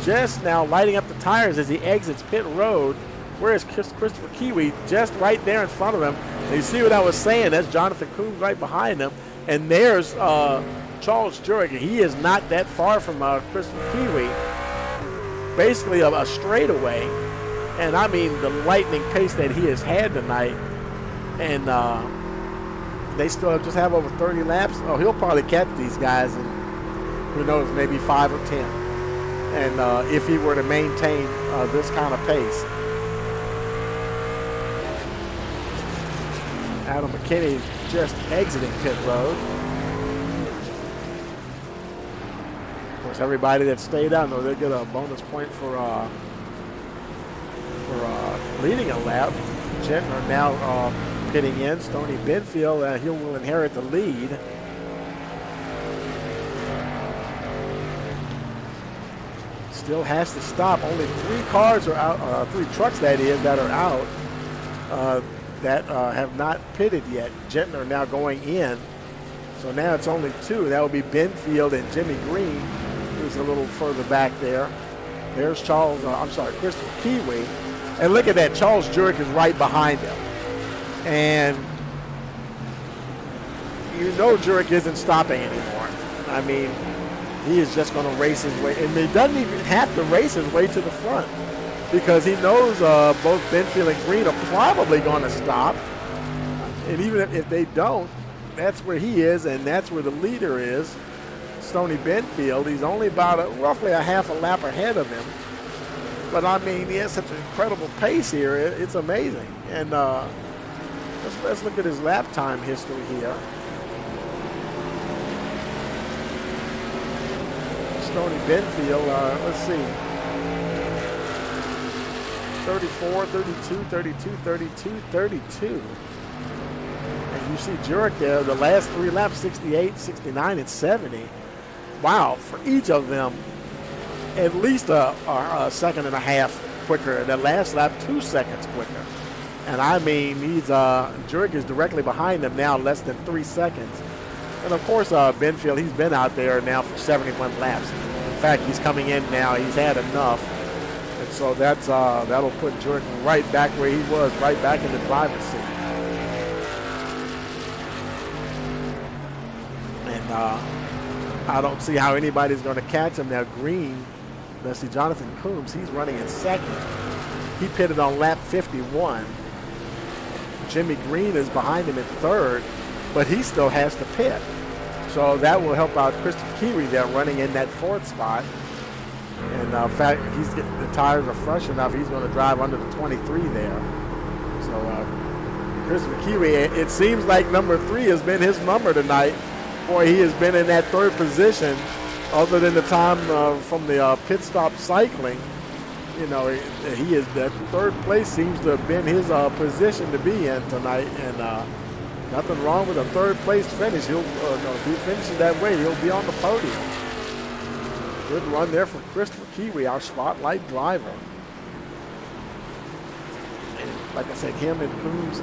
just now lighting up the tires as he exits pit road. Whereas Christopher Kiwi just right there in front of him. And you see what I was saying? That's Jonathan Coombs right behind him. And there's Charles Jurek. He is not that far from Christopher Kiwi. Basically a straightaway. And I mean the lightning pace that he has had tonight. And they still just have over 30 laps. Oh, he'll probably catch these guys in, who knows, maybe 5 or 10. And if he were to maintain this kind of pace. Adam McKinney just exiting pit road. Of course, everybody that stayed out, they'll get a bonus point for leading a lap. Gentner now pitting in. Stoney Benfield, he will inherit the lead. Still has to stop. Only 3 cars are out, 3 trucks that is, that are out that have not pitted yet. Gentner now going in. So now it's only 2. That would be Benfield and Jimmy Green, who's a little further back there. There's Christopher Kiwi. And look at that, Charles Jurek is right behind him. And you know Jurek isn't stopping anymore. I mean, he is just going to race his way. And he doesn't even have to race his way to the front, because he knows both Benfield and Green are probably going to stop. And even if they don't, that's where he is, and that's where the leader is. Stony Benfield. He's only about roughly a half a lap ahead of him. But, I mean, he has such an incredible pace here. It's amazing. And let's look at his lap time history here. Stony Benfield, let's see. 34, 32, 32, 32, 32. And you see Jurek there, the last 3 laps, 68, 69, and 70. Wow, for each of them, at least a second and a half quicker. That last lap, 2 seconds quicker. And I mean, Jurek is directly behind them now, less than 3 seconds. And of course, Benfield, he's been out there now for 71 laps. In fact, he's coming in now. He's had enough. And so that'll put Jurek right back where he was, right back in the driver's seat. And I don't see how anybody's going to catch him now. Green, let's see, Jonathan Coombs, he's running in second. He pitted on lap 51. Jimmy Green is behind him in third, but he still has to pit. So that will help out Christopher Kiwi there running in that fourth spot. And in fact, the tires are fresh enough, he's going to drive under the 23 there. So Christopher Kiwi, it seems like number 3 has been his number tonight. Boy, he has been in that third position other than the time from the pit stop cycling. You know, he is, that third place seems to have been his position to be in tonight, and nothing wrong with a third place finish. If he finishes that way, he'll be on the podium. Good run there for Christopher Kiwi, our spotlight driver. And like I said, him and Coombs,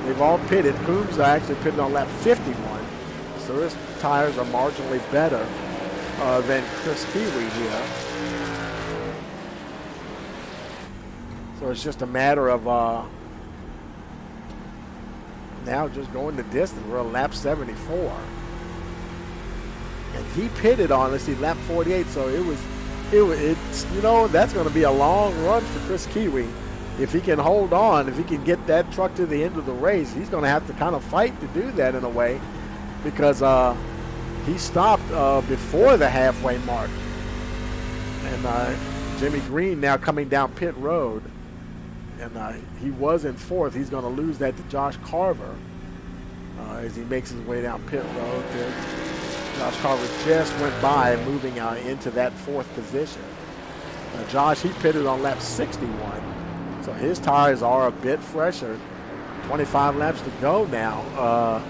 they've all pitted. Coombs actually pitted on lap 51, so his tires are marginally better than Chris Kiwi here. So it's just a matter of now just going the distance. We're on lap 74. And he pitted on, let's see, lap 48. So it's you know, that's going to be a long run for Chris Kiwi. If he can hold on, if he can get that truck to the end of the race, he's going to have to kind of fight to do that in a way, because he stopped before the halfway mark. And Jimmy Green now coming down pit road. And he was in fourth. He's going to lose that to Josh Carver as he makes his way down pit road. Josh Carver just went by, moving into that fourth position. Josh, he pitted on lap 61. So his tires are a bit fresher. 25 laps to go now.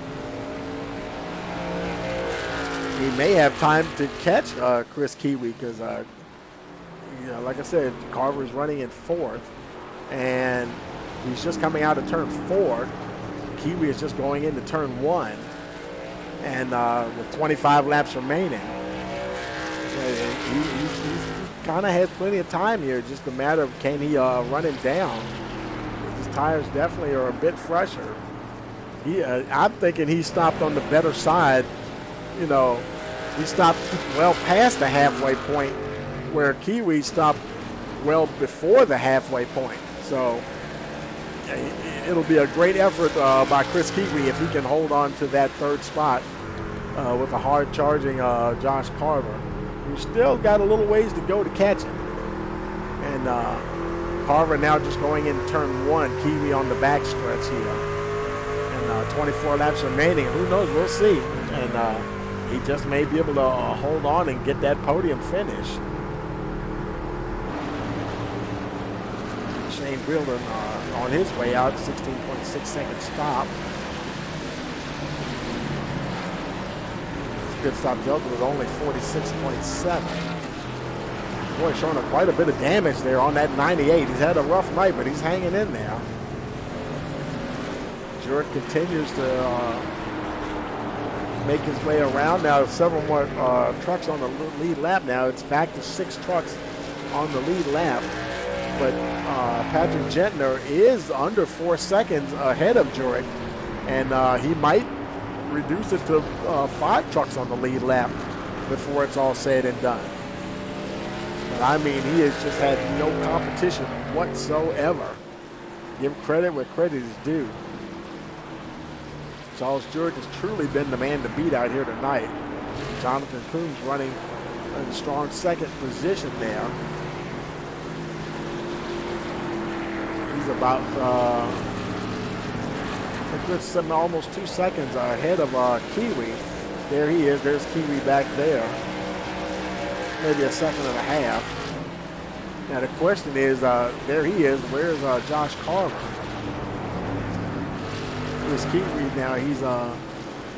He may have time to catch Chris Kiwi because, like I said, Carver's running in fourth. And he's just coming out of turn 4. Kiwi is just going into turn 1. And with 25 laps remaining, he kind of has plenty of time here. Just a matter of can he run him down. His tires definitely are a bit fresher. I'm thinking he stopped on the better side. You know, he stopped well past the halfway point, where Kiwi stopped well before the halfway point. So it'll be a great effort by Chris Kiwi if he can hold on to that third spot with a hard-charging Josh Carver, who's still got a little ways to go to catch him. And Carver now just going in turn 1, Kiwi on the back stretch here. And 24 laps remaining. Who knows? We'll see. And he just may be able to hold on and get that podium finish. Shane Wheeldon on his way out, 16.6 second stop. His pit stop delta was only 46.7. Boy, showing quite a bit of damage there on that 98. He's had a rough night, but he's hanging in there. Jurek continues to make his way around. Now several more trucks on the lead lap now. It's back to 6 trucks on the lead lap. But Patrick Gentner is under 4 seconds ahead of Jurek, and he might reduce it to 5 trucks on the lead lap before it's all said and done. But I mean, he has just had no competition whatsoever. Give credit where credit is due. Charles Jurek has truly been the man to beat out here tonight. Jonathan Coombs running in strong second position there. He's about a good almost 2 seconds ahead of Kiwi. There he is. There's Kiwi back there. Maybe a second and a half. Now the question is, there he is. Where's Josh Carver? Here's Kiwi now. He's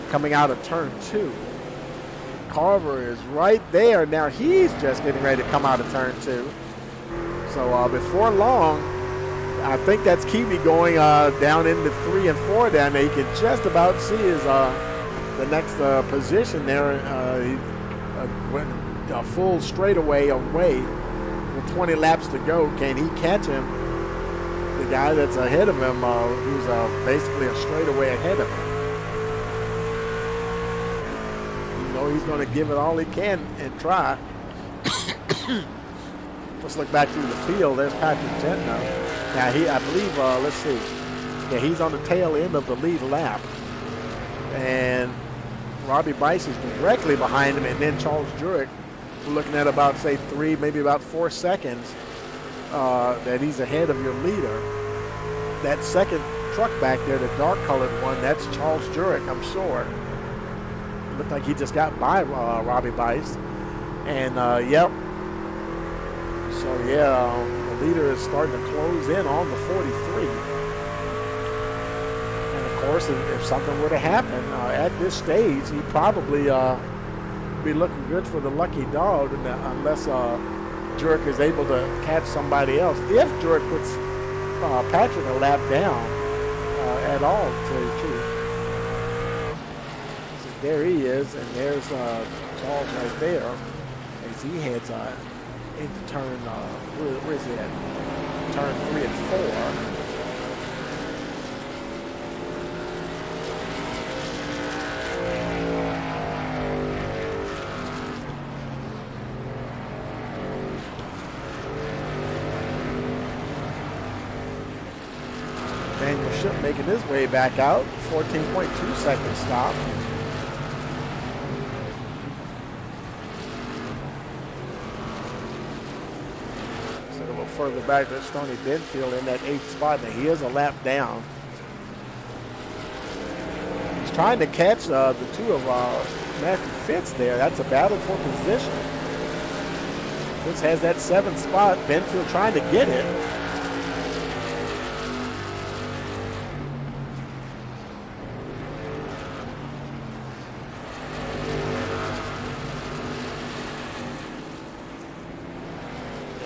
coming out of turn 2. Carver is right there. Now he's just getting ready to come out of turn 2. So before long, I think that's Kiwi going down into 3 and 4 down there. You can just about see his the next position there. He went a full straightaway away with 20 laps to go. Can he catch him? The guy that's ahead of him, who's basically a straightaway ahead of him. You know he's going to give it all he can and try. Let's look back through the field. There's Patrick Gentner. Now I believe, let's see. Yeah, he's on the tail end of the lead lap. And Robbie Bice is directly behind him, and then Charles Jurek, we're looking at about, say, 3, maybe about 4 seconds that he's ahead of your leader. That second truck back there, the dark-colored one, that's Charles Jurek, I'm sure. It looked like he just got by Robbie Bice. And, yep. So, yeah, the leader is starting to close in on the 43. And, of course, if something were to happen at this stage, he'd probably be looking good for the lucky dog unless Jurek is able to catch somebody else. If Jurek puts Patrick a lap down at all, to tell you the truth. So there he is, and there's Charles right there as he heads into turn, where is he at? Turn 3 and 4. Daniel Ship making his way back out, 14.2 second stop. So a little further back, there's Stoney Benfield in that 8th spot. Now he is a lap down. He's trying to catch the two of Matthew Fitz there. That's a battle for position. Fitz has that 7th spot. Benfield trying to get it.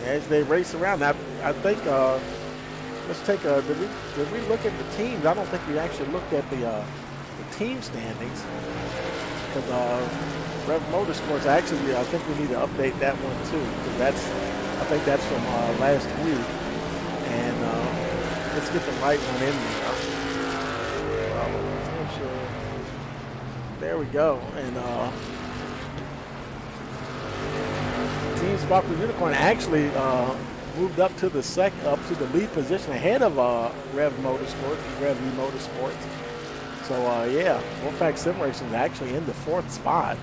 As they race around, I think, let's take a, did we look at the teams? I don't think we actually looked at the team standings. Because Rev Motorsports, actually, I think we need to update that one too. Because I think that's from last week. And let's get the right one in there. There we go. And Team Sparkle Unicorn actually moved up to the lead position ahead of Rev Motorsports, Rev E Motorsports. So yeah, Wolfpack Sim Racing is actually in the 4th spot,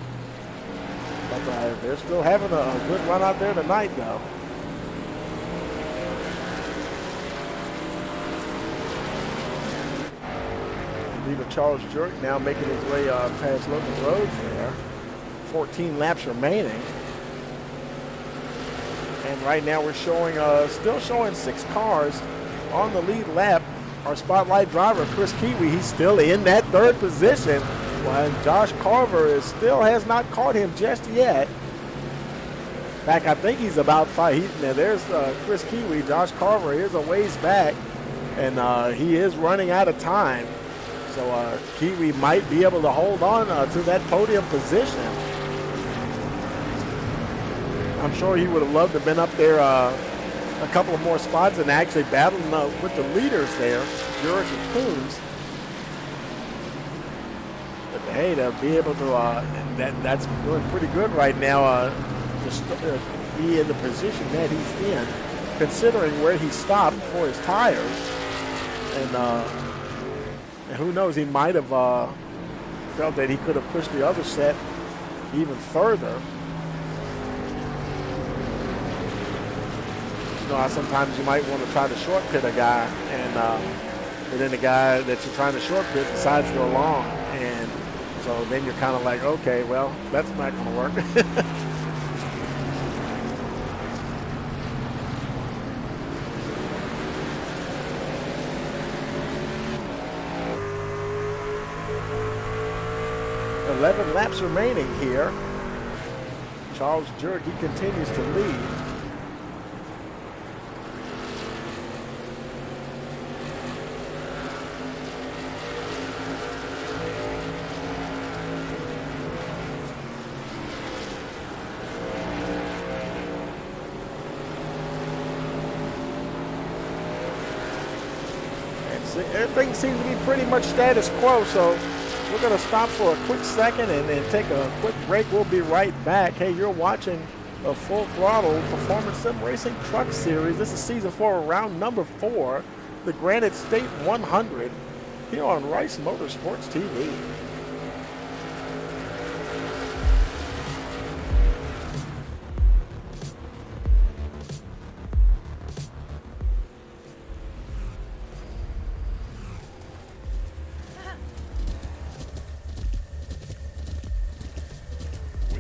but they're still having a good run out there tonight, though. Leader Charles Jurek now making his way past Logan Rhodes there. 14 laps remaining. And right now we're showing, still showing 6 cars on the lead lap. Our spotlight driver, Chris Kiwi, he's still in that 3rd position. While Josh Carver still has not caught him just yet. In fact, I think he's about 5. Now there's Chris Kiwi. Josh Carver is a ways back, and he is running out of time. So Kiwi might be able to hold on to that podium position. I'm sure he would have loved to have been up there a couple of more spots and actually battling with the leaders there, Jurek and Coombs. But hey, to be able to, that's doing pretty good right now, just be in the position that he's in, considering where he stopped for his tires. And who knows, he might have felt that he could have pushed the other set even further. You know how sometimes you might want to try to short pit a guy, and then the guy that you're trying to short pit decides to go long, and so then you're kind of like, okay, well, that's not going to work. 11 laps remaining here. Charles Jurek, he continues to lead. And everything seems to be pretty much status quo, so we're going to stop for a quick second and then take a quick break. We'll be right back. Hey, you're watching a Full Throttle Performance Sim Racing Truck Series. This is Season 4, round number 4, the Granite State 100, here on Rice Motorsports TV.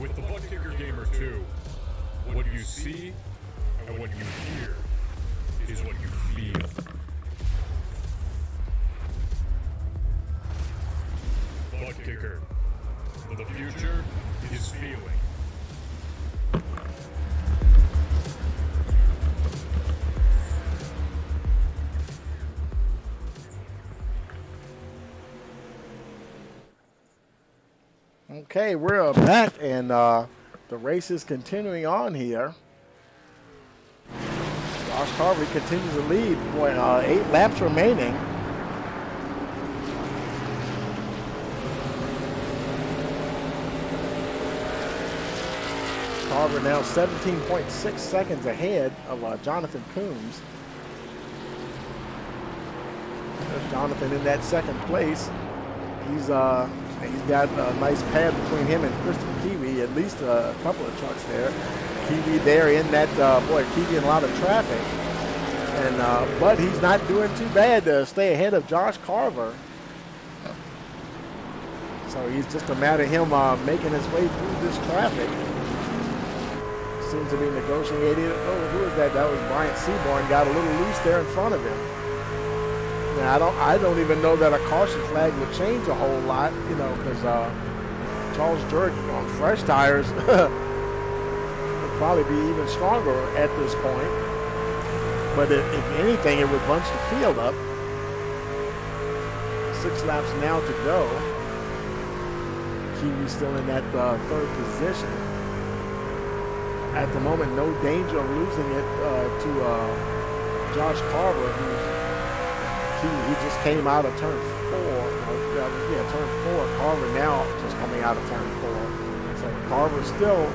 With the Butt Kicker Gamer 2, what you see and what you hear is what you feel. Butt Kicker. The future is feeling. Okay, we're back, and the race is continuing on here. Josh Carver continues to lead. Boy, 8 laps remaining. Carver now 17.6 seconds ahead of Jonathan Coombs. There's Jonathan in that second place. He's got a nice pad between him and Christopher Kiwi, at least a couple of trucks there. Kiwi there in that, Kiwi in a lot of traffic. And but he's not doing too bad to stay ahead of Josh Carver. So he's just a matter of him making his way through this traffic. Seems to be negotiating. Oh, who is that? That was Bryant Seaborn. Got a little loose there in front of him. Now, I don't even know that a caution flag would change a whole lot, you know, because Charles Jurek on fresh tires would probably be even stronger at this point. But if anything, it would bunch the field up. 6 laps now to go. Kiwi still in that third position. At the moment, no danger of losing it to Josh Carver, he just came out of turn 4. Turn 4. Carver now just coming out of turn 4. So Carver still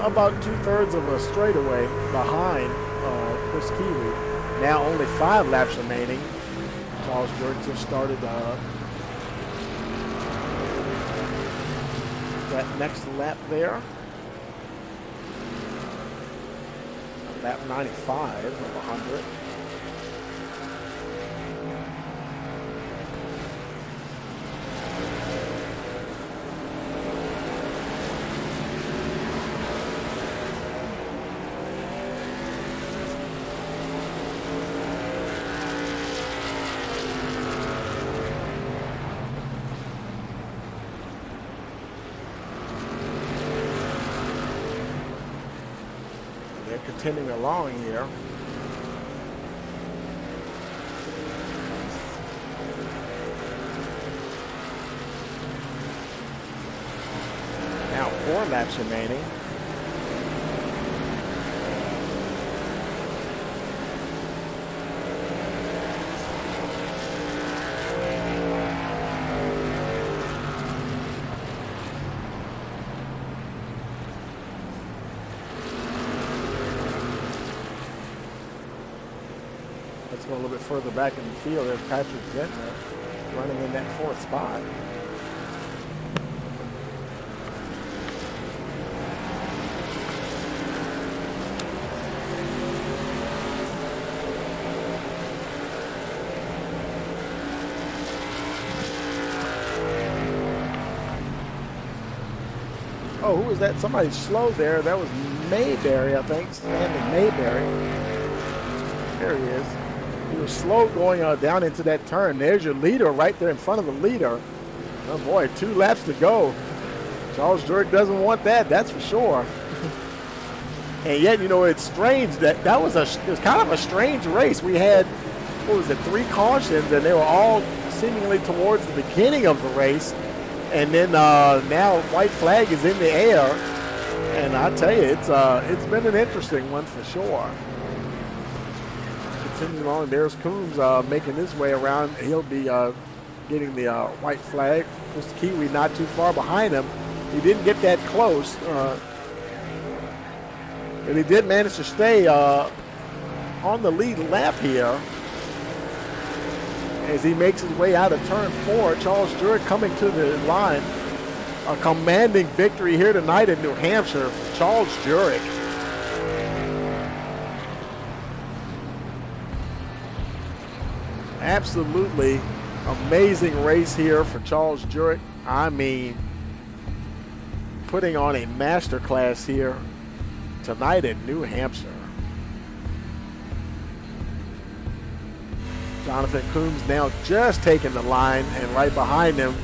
about 2/3 of a straightaway behind Chris Kiwi. Now only 5 laps remaining. Charles Jurek just started that next lap there. Lap 95 of 100. Continuing along here. Now 4 laps remaining. Let's go a little bit further back in the field. There's Patrick Zentner running in that 4th spot. Oh, who was that? Somebody slow there. That was Mayberry, I think. Stanley Mayberry. There he is. He was slow going down into that turn. There's your leader right there in front of the leader. Oh boy, 2 laps to go. Charles Jurek doesn't want that, that's for sure. And yet, you know, it's strange that it was kind of a strange race. We had, what was it, 3 cautions, and they were all seemingly towards the beginning of the race. And then now white flag is in the air. And I tell you, it's been an interesting one for sure. Continuing on, there's Coombs making his way around. He'll be getting the white flag. Mr. Kiwi not too far behind him. He didn't get that close, but he did manage to stay on the lead lap here as he makes his way out of turn 4. Charles Jurek coming to the line. A commanding victory here tonight in New Hampshire for Charles Jurek. Absolutely amazing race here for Charles Jurek. I mean, putting on a masterclass here tonight in New Hampshire. Jonathan Coombs now just taking the line, and right behind him,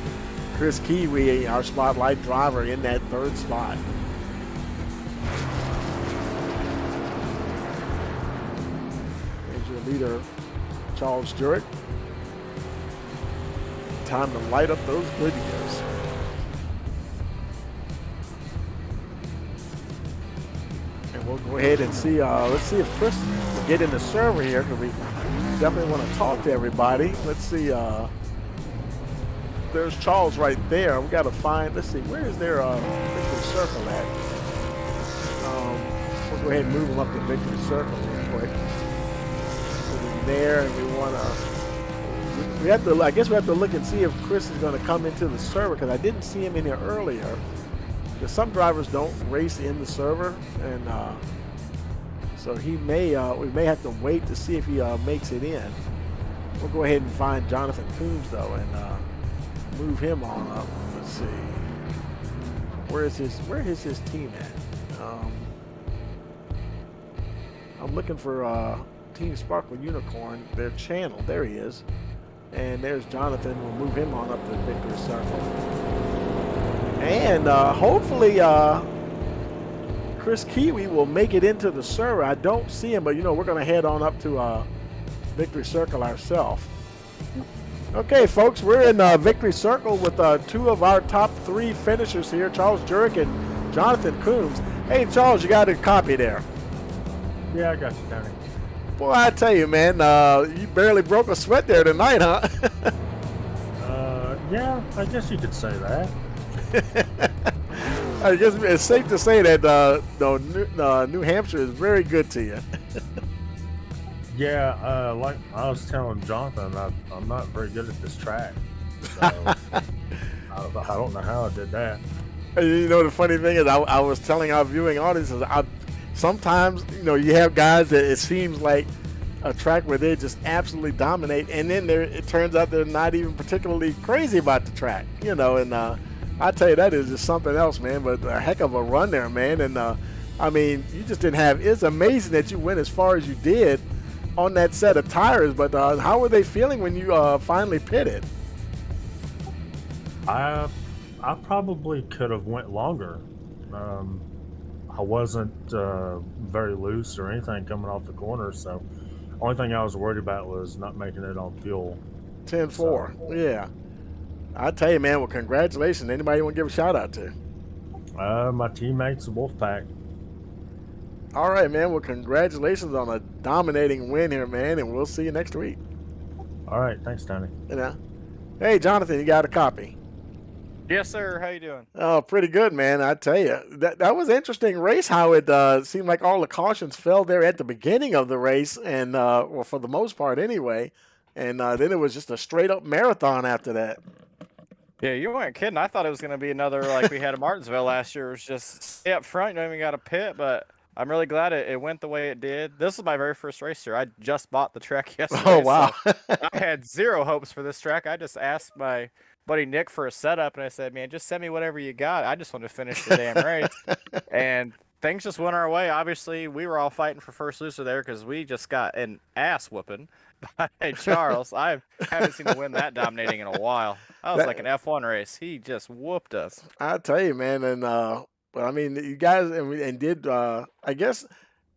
Chris Kiwi, our spotlight driver, in that 3rd spot. There's your leader, Charles Jurek. Time to light up those Goodyears. And we'll go ahead and see, let's see if Chris will get in the server here, because we definitely want to talk to everybody. Let's see, there's Charles right there. We got to find, let's see, where is their victory circle at? We'll go ahead and move them up to victory circle real quick. Put him there, and we want to, I guess we have to look and see if Chris is going to come into the server, because I didn't see him in here earlier. Because some drivers don't race in the server, and so we may have to wait to see if he makes it in. We'll go ahead and find Jonathan Coombs though, and move him on up. Let's see, where is his team at? I'm looking for Team Sparkle Unicorn, their channel. There he is. And there's Jonathan. We'll move him on up to the victory circle. And hopefully Chris Kiwi will make it into the server. I don't see him, but you know, we're going to head on up to victory circle ourselves. Okay, folks, we're in Victory Circle with 2 of our top 3 finishers here, Charles Jurek and Jonathan Coombs. Hey, Charles, you got a copy there? Yeah, I got you, Tony. Boy, I tell you, man, you barely broke a sweat there tonight, huh? Yeah, I guess you could say that. I guess it's safe to say that New Hampshire is very good to you. Yeah, like I was telling Jonathan, I'm not very good at this track. So I don't know how I did that. You know, the funny thing is, I was telling our viewing audiences, sometimes, you know, you have guys that it seems like a track where they just absolutely dominate, and then it turns out they're not even particularly crazy about the track, you know, and I tell you, that is just something else, man, but a heck of a run there, man, and I mean, you just didn't have, it's amazing that you went as far as you did on that set of tires, but how were they feeling when you finally pitted? I probably could have went longer. I wasn't very loose or anything coming off the corner, so only thing I was worried about was not making it on fuel. 10-4, so, yeah. I tell you, man, well, congratulations. Anybody you want to give a shout out to? My teammates, the Wolfpack. All right, man. Well, congratulations on a dominating win here, man, and we'll see you next week. All right, thanks, Tony. You know? Hey, Jonathan, you got a copy? Yes, sir. How you doing? Oh, pretty good, man. I tell you, that was an interesting race. How it seemed like all the cautions fell there at the beginning of the race, and well, for the most part, anyway. And then it was just a straight up marathon after that. Yeah, you weren't kidding. I thought it was going to be another like we had at Martinsville last year. It was just stay up front, you don't even got a pit, but I'm really glad it went the way it did. This was my very first race here. I just bought the track yesterday. Oh, wow. So I had zero hopes for this track. I just asked my buddy Nick for a setup, and I said, man, just send me whatever you got. I just want to finish the damn race. And things just went our way. Obviously, we were all fighting for first loser there because we just got an ass whooping by Charles. I haven't seen him win that dominating in a while. That was like an F1 race. He just whooped us. I tell you, man, and but I mean, you guys and did I guess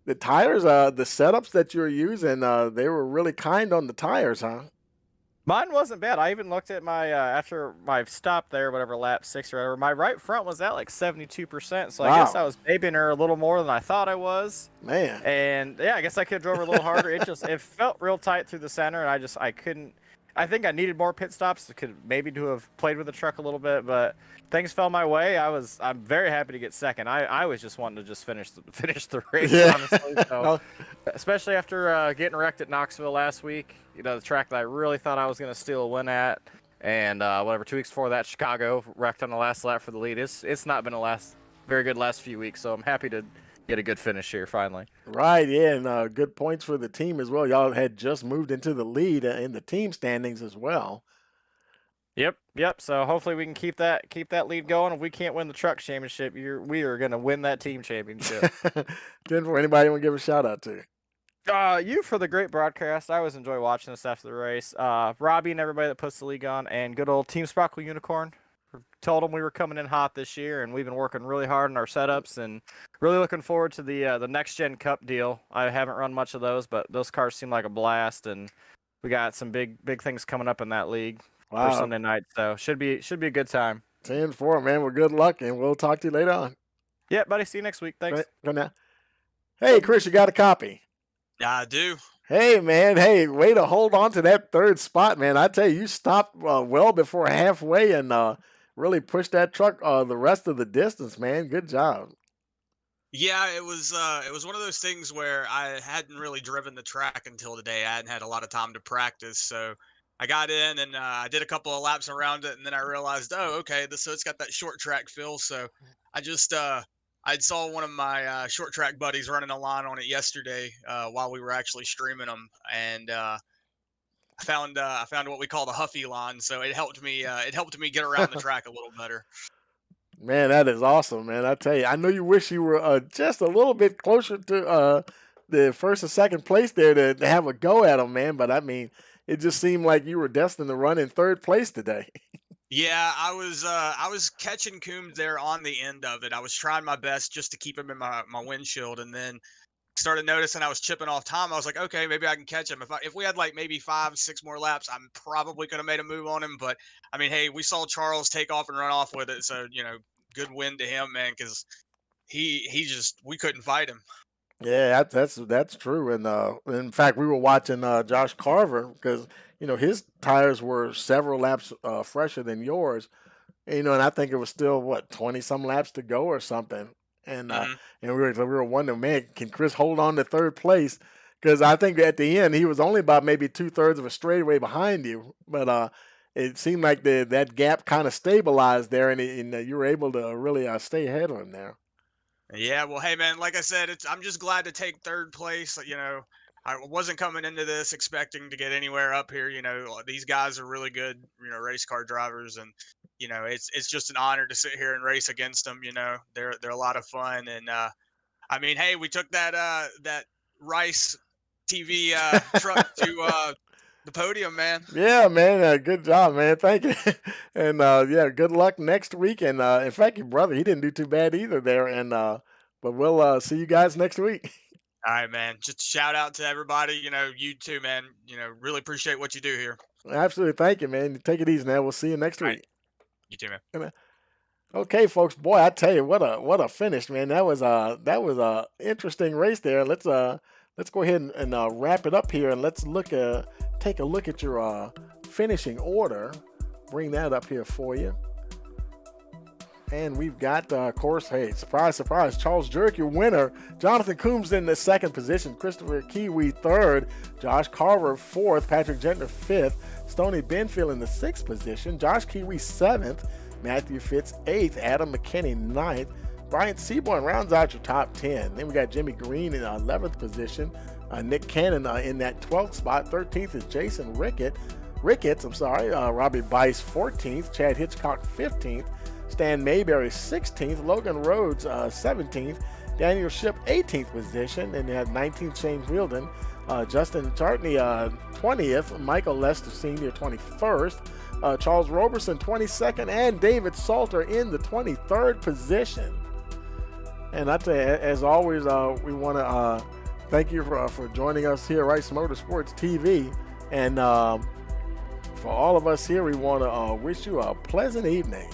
the tires, the setups that you're using, they were really kind on the tires, huh? Mine wasn't bad. I even looked at my after my stop there, whatever lap 6 or whatever. My right front was at like 72%, so I guess I was babying her a little more than I thought I was. Man. And yeah, I guess I could have drove her a little harder. It felt real tight through the center, and I couldn't. I think I needed more pit stops. Could maybe to have played with the truck a little bit, but things fell my way. I'm very happy to get second. I was just wanting to just finish the race, honestly. So, especially after getting wrecked at Knoxville last week, the track that I really thought I was going to steal a win at, and 2 weeks before that, Chicago, wrecked on the last lap for the lead. It's not been a very good last few weeks, so I'm happy to get a good finish here finally. Right, yeah, and good points for the team as well. Y'all had just moved into the lead in the team standings as well. Yep. So hopefully we can keep that lead going. If we can't win the truck championship, we are going to win that team championship. Denver, anybody want to give a shout out to? You for the great broadcast. I always enjoy watching this after the race. Robbie and everybody that puts the league on, and good old Team Sprockle Unicorn. Told them we were coming in hot this year, and we've been working really hard on our setups, and really looking forward to the next gen cup deal. I haven't run much of those, but those cars seem like a blast, and we got some big things coming up in that league for Sunday night. So should be a good time. 10-4, man. Well, good luck, and we'll talk to you later on. Yeah, buddy. See you next week. Thanks. Right now. Hey, Chris, you got a copy? Yeah, I do. Hey, man. Hey, way to hold on to that third spot, man. I tell you stopped well before halfway and really pushed that truck the rest of the distance, man. Good job. Yeah, it was one of those things where I hadn't really driven the track until today. I hadn't had a lot of time to practice, so I got in and I did a couple of laps around it, and then I realized, oh, okay, so it's got that short track feel. So I just I saw one of my short track buddies running a line on it yesterday while we were actually streaming them, and I found what we call the Huffy line, so it helped me get around the track a little better. Man, that is awesome, man. I tell you, I know you wish you were just a little bit closer to the first or second place there to have a go at them, man. But I mean, it just seemed like you were destined to run in third place today. Yeah, I was catching Coombs there on the end of it. I was trying my best just to keep him in my windshield, and then started noticing I was chipping off time. I was like, okay, maybe I can catch him. If we had like maybe 5-6 more laps, I'm probably could have made a move on him. But I mean, hey, we saw Charles take off and run off with it, so good win to him, man, because we couldn't fight him. Yeah, that's true. And in fact, we were watching Josh Carver because his tires were several laps fresher than yours. And I think it was still 20 some laps to go or something. And and we were wondering, man, can Chris hold on to third place? Because I think at the end he was only about maybe 2/3 of a straightaway behind you, but it seemed like that gap kind of stabilized there, and you were able to really stay ahead of him there. Yeah, well, hey, man, like I said, I'm just glad to take third place. I wasn't coming into this expecting to get anywhere up here. These guys are really good, race car drivers, and it's just an honor to sit here and race against them. They're a lot of fun, and I mean, hey, we took that Rice TV truck to the podium, man. Yeah, man, good job, man. Thank you, and yeah, good luck next week. And in fact, your brother, he didn't do too bad either there. And but we'll see you guys next week. All right, man. Just shout out to everybody. You too, man. Really appreciate what you do here. Absolutely, thank you, man. Take it easy now. We'll see you next week. You too, man. Okay, folks. Boy, I tell you, what a finish, man. That was a interesting race there. Let's go ahead and wrap it up here, and let's take a look at your finishing order. Bring that up here for you. And we've got, of course, hey, surprise, surprise, Charles Jurek, your winner. Jonathan Coombs in the second position. Christopher Kiwi third. Josh Carver fourth. Patrick Gentner fifth. Stoney Benfield in the sixth position. Josh Kiwi seventh. Matthew Fitz eighth. Adam McKinney ninth. Brian Seaborn rounds out your top 10. Then we got Jimmy Green in 11th position. Nick Cannon in that 12th spot. 13th is Jason Rickett. Ricketts, Robbie Bice 14th, Chad Hitchcock 15th, Stan Mayberry 16th, Logan Rhodes 17th, Daniel Ship 18th position, and they had 19th Shane Wielden, Justin Chartney 20th, Michael Lester Sr. 21st, Charles Roberson 22nd, and David Salter in the 23rd position. And I tell you, as always, we want to thank you for joining us here at Rice Motorsports TV. And for all of us here, we want to wish you a pleasant evening.